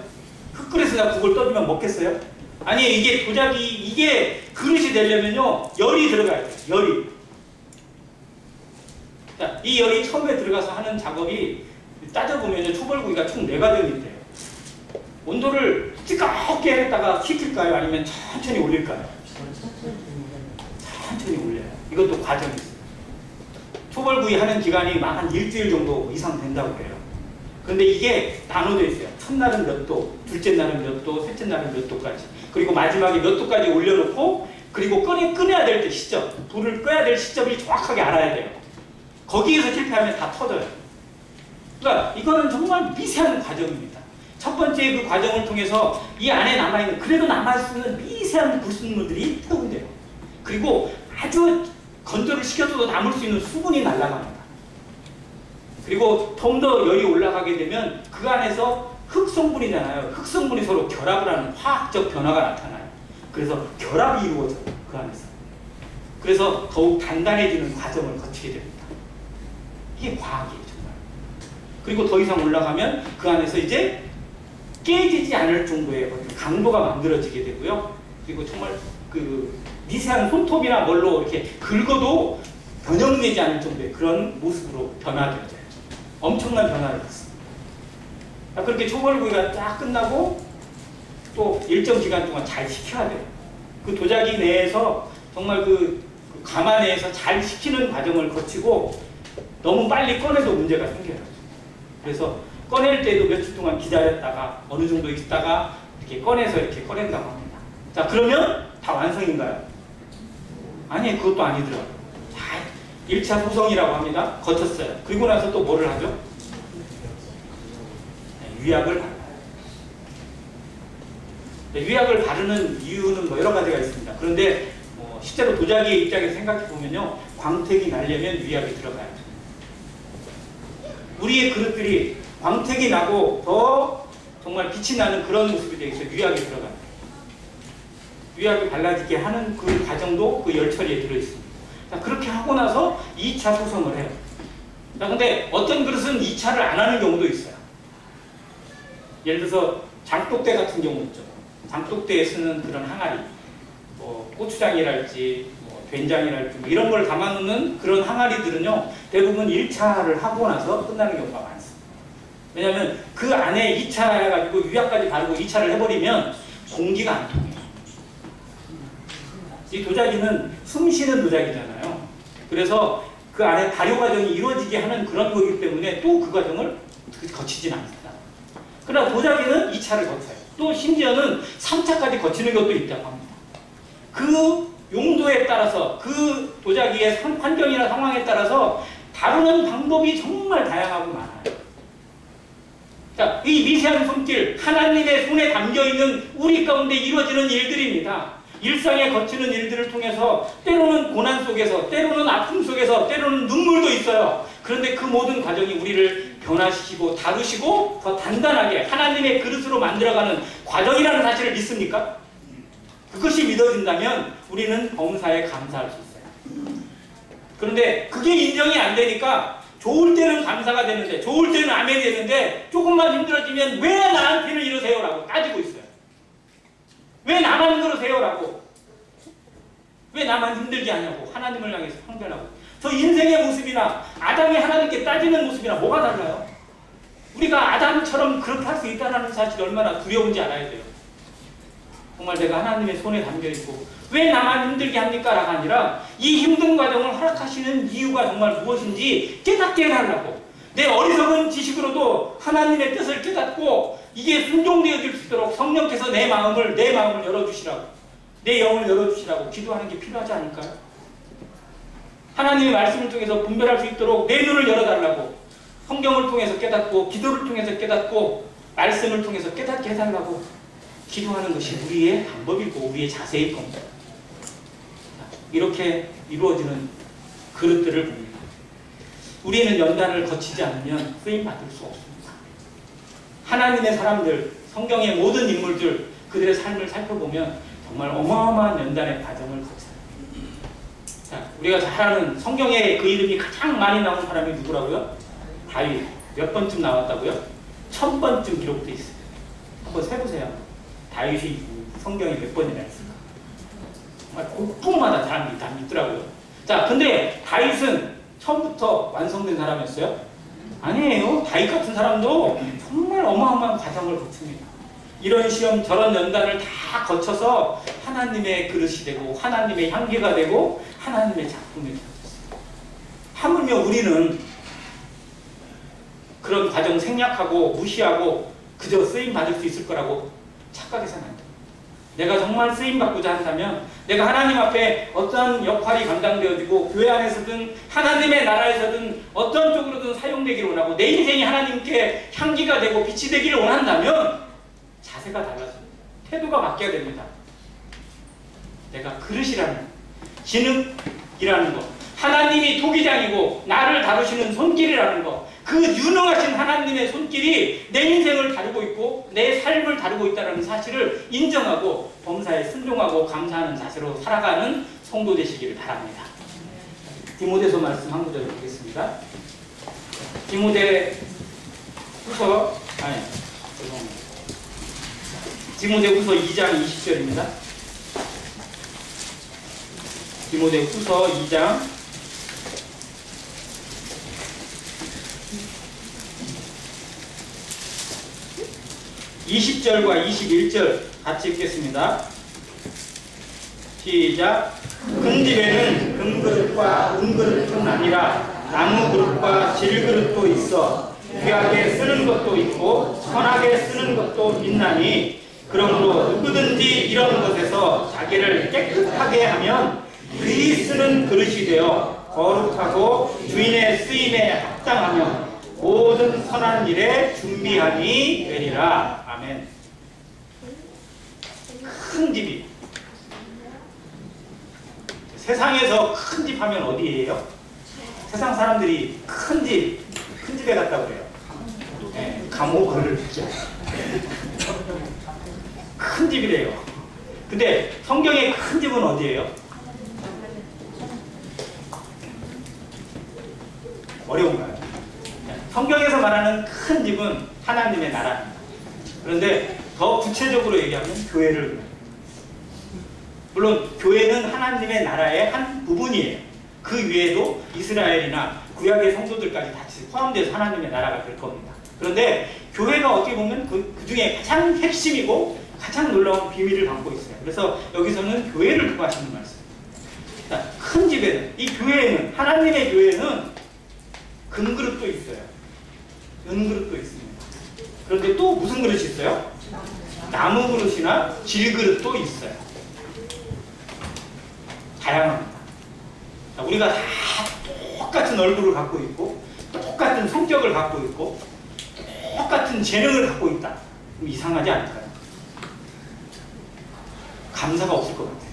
흙그릇에다 국을 떠주면 먹겠어요? 아니, 이게 도자기, 이게 그릇이 되려면요 열이 들어가야 돼요. 열이. 자, 이 열이 처음에 들어가서 하는 작업이 따져보면 초벌구이가 총 4가정이 돼요. 온도를 뜨겁게 했다가 식힐까요? 아니면 천천히 올릴까요? 천천히 올려요. 이것도 과정이 있어요. 초벌구이 하는 기간이 막 한 일주일 정도 이상 된다고 해요. 근데 이게 나눠져 있어요. 첫날은 몇 도, 둘째 날은 몇 도, 셋째 날은 몇 도까지, 그리고 마지막에 몇 도까지 올려놓고, 그리고 꺼내야 될 때 시점, 불을 꺼야 될 시점을 정확하게 알아야 돼요. 거기에서 실패하면 다 터져요. 그러니까 이거는 정말 미세한 과정입니다. 첫 번째 그 과정을 통해서 이 안에 남아있는, 그래도 남아있는 미세한 불순물들이 태우돼요. 그리고 아주 건조를 시켜줘도 남을 수 있는 수분이 날아갑니다. 그리고 좀 더 열이 올라가게 되면 그 안에서 흑성분이잖아요. 흑성분이 서로 결합을 하는 화학적 변화가 나타나요. 그래서 결합이 이루어져요. 그 안에서. 그래서 더욱 단단해지는 과정을 거치게 됩니다. 이게 과학이에요. 정말. 그리고 더 이상 올라가면 그 안에서 이제 깨지지 않을 정도의 강도가 만들어지게 되고요. 그리고 정말 그 미세한 손톱이나 뭘로 이렇게 긁어도 변형되지 않을 정도의 그런 모습으로 변화되죠. 엄청난 변화를 했습니다. 그렇게 초벌구이가 쫙 끝나고 또 일정 기간 동안 잘 식혀야 돼요. 그 도자기 내에서 정말 그 가마 내에서 잘 식히는 과정을 거치고 너무 빨리 꺼내도 문제가 생겨요. 그래서 꺼낼 때도 며칠 동안 기다렸다가 어느 정도 있다가 이렇게 꺼내서 이렇게 꺼낸다고 합니다. 자, 그러면 다 완성인가요? 아니, 그것도 아니더라고요. 자, 1차 소성이라고 합니다. 거쳤어요. 그리고 나서 또 뭐를 하죠? 네, 위약을 발라요. 네, 위약을 바르는 이유는 뭐 여러 가지가 있습니다. 그런데 실제로 도자기의 입장에서 생각해 보면요, 광택이 나려면 위약이 들어가야죠. 우리의 그릇들이 광택이 나고 더 정말 빛이 나는 그런 모습이 되어 있어요. 위약이 들어가요. 위약이 발라지게 하는 그 과정도 그 열처리에 들어있습니다. 자, 그렇게 하고 나서 2차 소성을 해요. 자, 근데 어떤 그릇은 2차를 안 하는 경우도 있어요. 예를 들어서 장독대 같은 경우 있죠. 장독대에 쓰는 그런 항아리, 뭐 고추장이랄지 뭐 된장이랄지 뭐 이런 걸 담아놓는 그런 항아리들은요, 대부분 1차를 하고 나서 끝나는 경우가 많습니다. 왜냐하면 그 안에 2차 해가지고 위약까지 바르고 2차를 해버리면 공기가 안 통해요. 이 도자기는 숨 쉬는 도자기잖아요. 그래서 그 안에 발효 과정이 이루어지게 하는 그런 거기 때문에 또 그 과정을 거치진 않습니다. 그러나 도자기는 2차를 거쳐요. 또 심지어는 3차까지 거치는 것도 있다고 합니다. 그 용도에 따라서, 그 도자기의 환경이나 상황에 따라서 다루는 방법이 정말 다양하고 많아요. 자, 이 미세한 손길, 하나님의 손에 담겨있는 우리 가운데 이루어지는 일들입니다. 일상에 거치는 일들을 통해서 때로는 고난 속에서, 때로는 아픔 속에서, 때로는 눈물도 있어요. 그런데 그 모든 과정이 우리를 변화시키고 다루시고 더 단단하게 하나님의 그릇으로 만들어가는 과정이라는 사실을 믿습니까? 그것이 믿어진다면 우리는 범사에 감사할 수 있어요. 그런데 그게 인정이 안 되니까 좋을 때는 감사가 되는데, 좋을 때는 아멘이 되는데, 조금만 힘들어지면 왜 나한테는 이러세요? 라고 따지고 있어요. 왜 나만 그러세요? 라고. 왜 나만 힘들게 하냐고. 하나님을 향해서 항변하고. 저 인생의 모습이나 아담이 하나님께 따지는 모습이나 뭐가 달라요? 우리가 아담처럼 그렇게 할 수 있다는 사실이 얼마나 두려운지 알아야 돼요. 정말 내가 하나님의 손에 담겨있고 왜 나만 힘들게 합니까? 라가 아니라 이 힘든 과정을 허락하시는 이유가 정말 무엇인지 깨닫게 해달라고. 내 어리석은 지식으로도 하나님의 뜻을 깨닫고 이게 순종되어질 수 있도록 성령께서 내 마음을 열어주시라고, 내 영을 열어주시라고 기도하는 게 필요하지 않을까요? 하나님의 말씀을 통해서 분별할 수 있도록 내 눈을 열어달라고, 성경을 통해서 깨닫고 기도를 통해서 깨닫고 말씀을 통해서 깨닫게 해달라고 기도하는 것이 우리의 방법이고 우리의 자세일 겁니다. 이렇게 이루어지는 그릇들을 봅니다. 우리는 연단을 거치지 않으면 쓰임받을 수 없습니다. 하나님의 사람들, 성경의 모든 인물들, 그들의 삶을 살펴보면 정말 어마어마한 연단의 과정을 거쳐요. 자, 우리가 잘 아는 성경에 그 이름이 가장 많이 나온 사람이 누구라고요? 다윗. 몇 번쯤 나왔다고요? 1000번쯤 기록되어 있어요. 한번 세보세요. 다윗이 성경에 몇 번이나 있을까? 정말 곳곳마다 사람들이 다 믿더라고요. 자, 근데 다윗은 처음부터 완성된 사람이었어요? 아니에요. 다윗 같은 사람도 정말 어마어마한 과정을 거칩니다. 이런 시험, 저런 연단을 다 거쳐서 하나님의 그릇이 되고 하나님의 향기가 되고 하나님의 작품이 되었습니다. 하물며 우리는 그런 과정 생략하고 무시하고 그저 쓰임 받을 수 있을 거라고 착각해서는 안 돼요. 내가 정말 쓰임 받고자 한다면 내가 하나님 앞에 어떤 역할이 감당되어지고 교회 안에서든 하나님의 나라에서든 어떤 쪽으로든 사용되기를 원하고 내 인생이 하나님께 향기가 되고 빛이 되기를 원한다면 자세가 달라집니다. 태도가 바뀌어야 됩니다. 내가 그릇이라는 진흙이라는 것, 하나님이 토기장이고 나를 다루시는 손길이라는 것, 그 유능하신 하나님의 손길이 내 인생을 다루고 있고 내 삶을 다루고 있다는 사실을 인정하고 범사에 순종하고 감사하는 자세로 살아가는 성도 되시기를 바랍니다. 디모데서 말씀 한 구절 보겠습니다. 디모데후서 2장 20절입니다. 디모데후서 2장 20절과 21절 같이 읽겠습니다. 시작. 큰 집에는 금그릇과 은그릇뿐 아니라 나무그릇과 질그릇도 있어 귀하게 쓰는 것도 있고 선하게 쓰는 것도 있나니 그러므로 누구든지 이런 것에서 자기를 깨끗하게 하면 그리 쓰는 그릇이 되어 거룩하고 주인의 쓰임에 합당하며 모든 선한 일에 준비하니 되리라. 아멘. 큰 집이 세상에서 큰 집 하면 어디예요? 세상 사람들이 큰 집에 갔다고 그래요. 네, 감옥을 큰 집이래요. 근데 성경의 큰 집은 어디예요? 어려운가요? 성경에서 말하는 큰 집은 하나님의 나라입니다. 그런데 더 구체적으로 얘기하면 교회를, 물론 교회는 하나님의 나라의 한 부분이에요. 그 위에도 이스라엘이나 구약의 성도들까지 같이 포함돼서 하나님의 나라가 될 겁니다. 그런데 교회가 어떻게 보면 그 중에 가장 핵심이고 가장 놀라운 비밀을 담고 있어요. 그래서 여기서는 교회를 두고 하시는 말씀입니다. 큰 집에는, 이 교회에는, 하나님의 교회는 금그릇도 있어요. 은그릇도 있습니다. 그런데 또 무슨 그릇이 있어요? 나무 그릇이나 질그릇도 있어요. 다양합니다. 우리가 다 똑같은 얼굴을 갖고 있고 똑같은 성격을 갖고 있고 똑같은 재능을 갖고 있다. 그럼 이상하지 않을까요? 감사가 없을 것 같아요.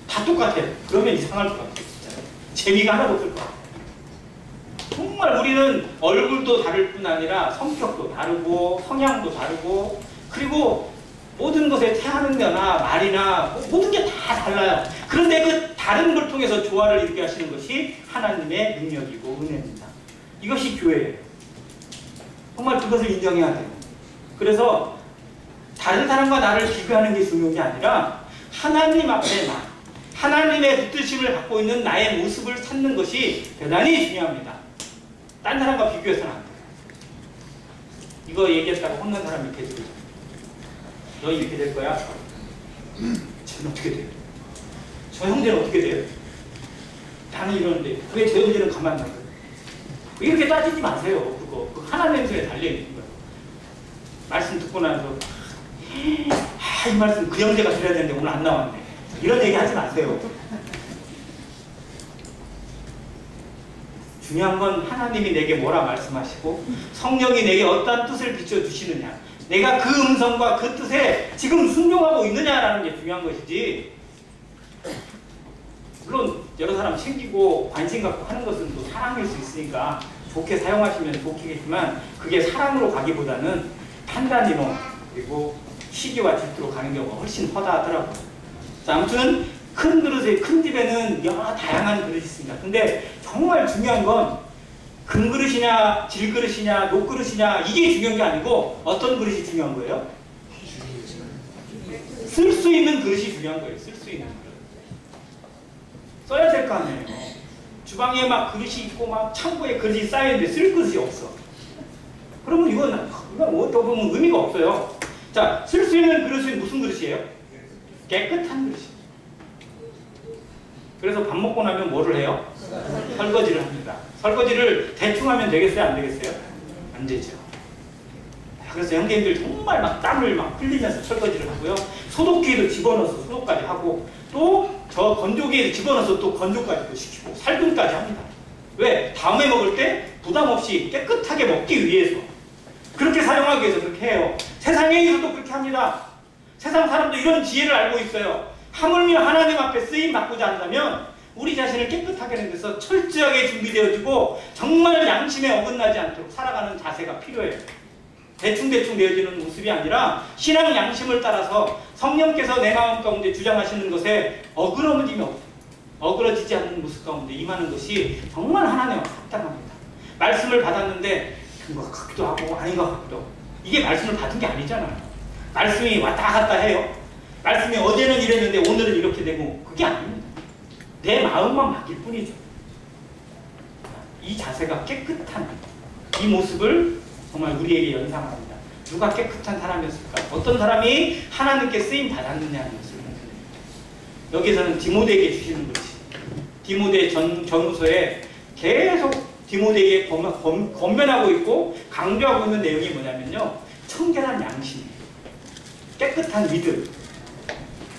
다 똑같아요. 그러면 이상할 것 같아요. 진짜. 재미가 하나도 없을 것 같아요. 정말 우리는 얼굴도 다를 뿐 아니라 성격도 다르고 성향도 다르고 그리고 모든 것에 태하는 데나 말이나 모든 게 다 달라요. 그런데 그 다른 걸 통해서 조화를 이루게 하시는 것이 하나님의 능력이고 은혜입니다. 이것이 교회예요. 정말 그것을 인정해야 돼요. 그래서 다른 사람과 나를 비교하는 게 중요한 게 아니라 하나님 앞에 나, 하나님의 붙드심을 갖고 있는 나의 모습을 찾는 것이 대단히 중요합니다. 딴 사람과 비교해서는 안 돼요. 이거 얘기했다고 혼난 사람이 이렇게 되죠. 너 이렇게 될 거야? 쟤는 어떻게 돼요? 저 형제는 어떻게 돼요? 나는 이러는데 왜 저 형제는 가만 놔둬요? 이렇게 따지지 마세요. 그거 하나님 손에 달려있는 거예요. 말씀 듣고 나서 이 말씀 그 형제가 드려야 되는데 오늘 안 나왔네. 이런 얘기 하지 마세요. 중요한 건 하나님이 내게 뭐라 말씀하시고 성령이 내게 어떠한 뜻을 비춰주시느냐, 내가 그 음성과 그 뜻에 지금 순종하고 있느냐라는 게 중요한 것이지, 물론 여러 사람 챙기고 관심 갖고 하는 것은 또 사랑일 수 있으니까 좋게 사용하시면 좋겠지만 그게 사랑으로 가기보다는 판단이론 그리고 시기와 질투로 가는 경우가 훨씬 허다하더라고요. 자, 아무튼 큰 그릇에, 큰 집에는 여러 다양한 그릇이 있습니다. 근데 정말 중요한 건 금그릇이냐 질그릇이냐 녹그릇이냐 이게 중요한 게 아니고 어떤 그릇이 중요한 거예요? 쓸 수 있는 그릇이 중요한 거예요. 쓸 수 있는 그릇. 써야 될 거 아니에요. 주방에 막 그릇이 있고 막 창고에 그릇이 쌓여있는데 쓸 그릇이 없어. 그러면 이건 어떻게 보면 의미가 없어요. 자, 쓸 수 있는 그릇이 무슨 그릇이에요? 깨끗한 그릇이에요. 그래서 밥 먹고 나면 뭐를 해요? 설거지를 합니다. 설거지를 대충 하면 되겠어요? 안 되겠어요? 안 되죠. 그래서 형제님들 정말 막 땀을 막 흘리면서 설거지를 하고요. 소독기에도 집어넣어서 소독까지 하고, 또 저 건조기에 집어넣어서 또 건조까지도 시키고 살균까지 합니다. 왜? 다음에 먹을 때 부담 없이 깨끗하게 먹기 위해서, 그렇게 사용하기 위해서 그렇게 해요. 세상에서도 그렇게 합니다. 세상 사람도 이런 지혜를 알고 있어요. 하물며 하나님 앞에 쓰임 받고자 한다면 우리 자신을 깨끗하게 하는 데서 철저하게 준비되어지고 정말 양심에 어긋나지 않도록 살아가는 자세가 필요해요. 대충대충 되어지는 모습이 아니라 신앙 양심을 따라서 성령께서 내 마음 가운데 주장하시는 것에 어그러지지 않는 모습 가운데 임하는 것이 정말 하나님과 합당합니다. 말씀을 받았는데 된 것 같기도 하고 아닌 것 같기도 하고, 이게 말씀을 받은 게 아니잖아요. 말씀이 왔다 갔다 해요. 말씀이 어제는 이랬는데 오늘은 이렇게 되고, 그게 아닙니다. 내 마음만 바뀔 뿐이죠. 이 자세가 깨끗한 이 모습을 정말 우리에게 연상합니다. 누가 깨끗한 사람이었을까? 어떤 사람이 하나님께 쓰임 받았느냐는 것을 보여줍니다. 여기서는 디모데에게 주시는 것이, 디모데 전후서에 계속 디모데에게 권면하고 있고 강조하고 있는 내용이 뭐냐면요, 청결한 양심, 깨끗한 믿음,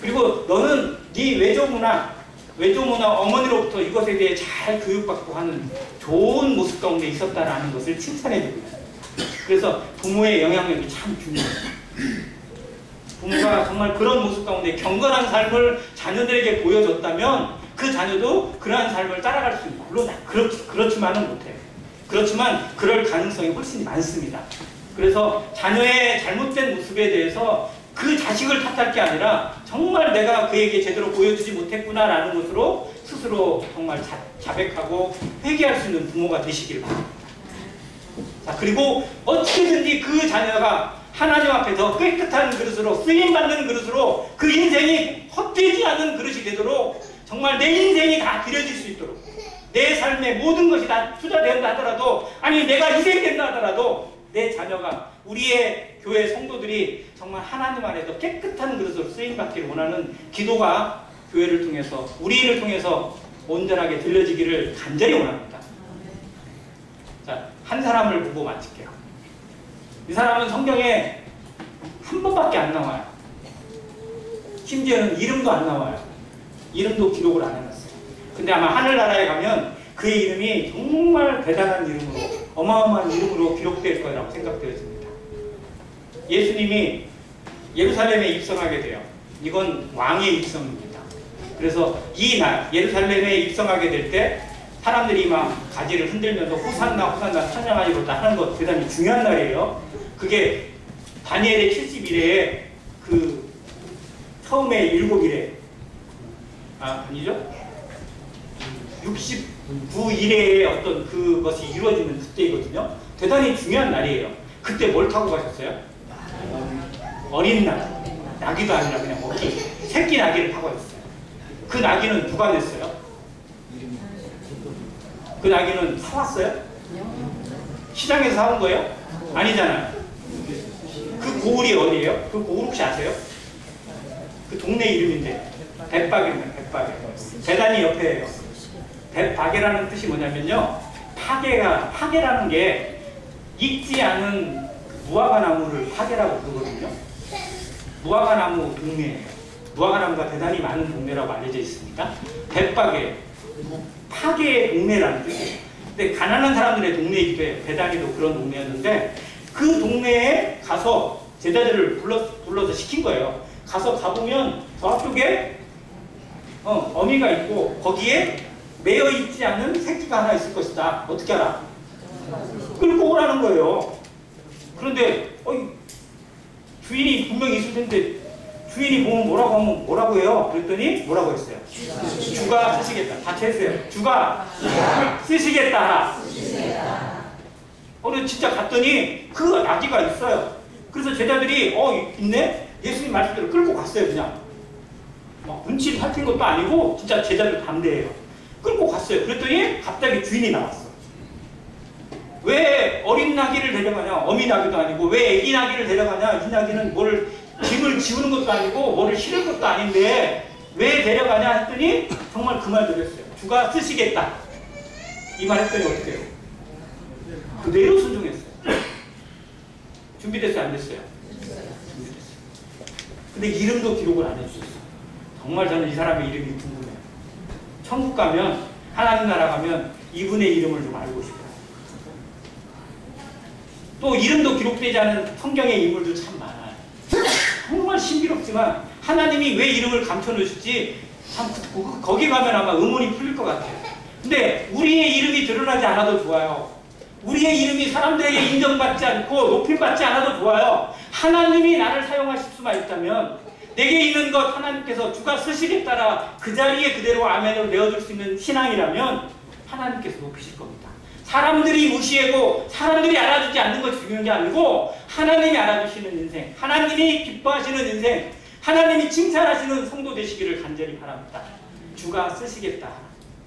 그리고 너는 네 외조부나 어머니로부터 이것에 대해 잘 교육받고 하는 좋은 모습 가운데 있었다라는 것을 칭찬해주고 있습니다. 그래서 부모의 영향력이 참 중요해요. 부모가 정말 그런 모습 가운데 경건한 삶을 자녀들에게 보여줬다면 그 자녀도 그러한 삶을 따라갈 수 있고, 물론 그렇지만은 못해요. 그렇지만 그럴 가능성이 훨씬 많습니다. 그래서 자녀의 잘못된 모습에 대해서 그 자식을 탓할 게 아니라 정말 내가 그에게 제대로 보여주지 못했구나라는 것으로 스스로 정말 자백하고 회개할 수 있는 부모가 되시길 바랍니다. 자, 그리고 어떻게든지 그 자녀가 하나님 앞에 더 깨끗한 그릇으로, 쓰임받는 그릇으로, 그 인생이 헛되지 않은 그릇이 되도록 정말 내 인생이 다 드려질 수 있도록, 내 삶의 모든 것이 다 투자된다 하더라도, 아니 내가 희생된다 하더라도 내 자녀가, 우리의 교회 성도들이 정말 하나님 안에서 깨끗한 그릇으로 쓰임받기를 원하는 기도가 교회를 통해서, 우리를 통해서 온전하게 들려지기를 간절히 원합니다. 자, 한 사람을 보고 마칠게요. 이 사람은 성경에 한 번밖에 안 나와요. 심지어는 이름도 안 나와요. 이름도 기록을 안 해놨어요. 근데 아마 하늘나라에 가면 그의 이름이 정말 대단한 이름으로, 어마어마한 이름으로 기록될 거라고 생각되어집니다. 예수님이 예루살렘에 입성하게 돼요. 이건 왕의 입성입니다. 그래서 이 날 예루살렘에 입성하게 될 때 사람들이 막 가지를 흔들면서 호산나 호산나 찬양하리로다 하는 것, 대단히 중요한 날이에요. 그게 다니엘의 70일에 그 처음에 7일에 아니죠? 69일에 어떤 그것이 이루어지는 그때이거든요. 대단히 중요한 날이에요. 그때 뭘 타고 가셨어요? 어린 날. 나귀도 아니라 그냥 먹기. 새끼 나귀를 타고 가셨어요. 그 나귀는 누가 냈어요? 그 나귀는 사왔어요? 시장에서 사온 거예요? 아니잖아요. 그 고을이 어디예요? 그 고을 혹시 아세요? 그 동네 이름인데 벳박입니다. 벳박에. 대단히 옆에예요. 벳박이라는 뜻이 뭐냐면요, 파괴라는 게 익지 않은 무화과 나무를 파괴라고 부르거든요. 무화과 나무 동네예요. 무화과 나무가 대단히 많은 동네라고 알려져 있습니다. 벳박에 파괴의 동네라는 뜻이에요. 근데 가난한 사람들의 동네이기도 해요. 베다니도 그런 동네였는데 그 동네에 가서 제자들을 불러서 시킨 거예요. 가서 가보면 저 앞쪽에 어미가 있고 거기에 매여 있지 않은 새끼가 하나 있을 것이다. 어떻게 알아? 끌고 오라는 거예요. 그런데 주인이 분명히 있을 텐데 주인이 보면 뭐라고 하면 뭐라고 해요? 그랬더니 뭐라고 했어요? 주가 쓰시겠다. 다 채세요. 주가 쓰시겠다. 그래서 진짜 갔더니 그 나귀가 있어요. 그래서 제자들이 있네? 예수님 말씀대로 끌고 갔어요. 그냥 막 눈치를 살핀 것도 아니고 진짜 제자들 반대예요. 끌고 갔어요. 그랬더니 갑자기 주인이 나왔어. 왜 어린 나귀를 데려가냐? 어미 나귀도 아니고 왜 애기 나귀를 데려가냐? 이 나귀는 짐을 지우는 것도 아니고 뭐를 실을 것도 아닌데 왜 데려가냐 했더니 정말 그 말도 했어요. 주가 쓰시겠다. 이 말 했더니 어떻게 해요? 그대로 순종했어요. 준비됐어요? 안 됐어요? 준비됐어요. 근데 이름도 기록을 안 해주셨어요. 정말 저는 이 사람의 이름이 궁금해요. 천국 가면, 하나님 나라 가면 이분의 이름을 좀 알고 싶어요. 또 이름도 기록되지 않은 성경의 인물도 참 많아요. 정말 신비롭지만 하나님이 왜 이름을 감춰놓으실지 참 거기 가면 아마 의문이 풀릴 것 같아요. 근데 우리의 이름이 드러나지 않아도 좋아요. 우리의 이름이 사람들에게 인정받지 않고 높임받지 않아도 좋아요. 하나님이 나를 사용하실 수만 있다면 내게 있는 것 하나님께서 주가 쓰시겠다라 그 자리에 그대로 아멘으로 내어줄 수 있는 신앙이라면 하나님께서 높이실 겁니다. 사람들이 무시하고 사람들이 알아주지 않는 것이 중요한 게 아니고 하나님이 알아주시는 인생, 하나님이 기뻐하시는 인생, 하나님이 칭찬하시는 성도 되시기를 간절히 바랍니다. 주가 쓰시겠다.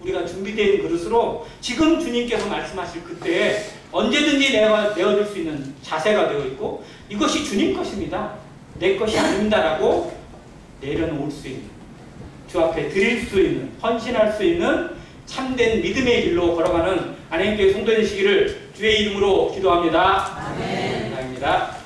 우리가 준비된 그릇으로 지금 주님께서 말씀하실 그때에 언제든지 내어줄 수 있는 자세가 되어 있고 이것이 주님 것입니다. 내 것이 아닙니다라고 내려놓을 수 있는, 주 앞에 드릴 수 있는, 헌신할 수 있는 참된 믿음의 길로 걸어가는 안행교회 성도 되시기를 주의 이름으로 기도합니다. 아멘. 감사합니다.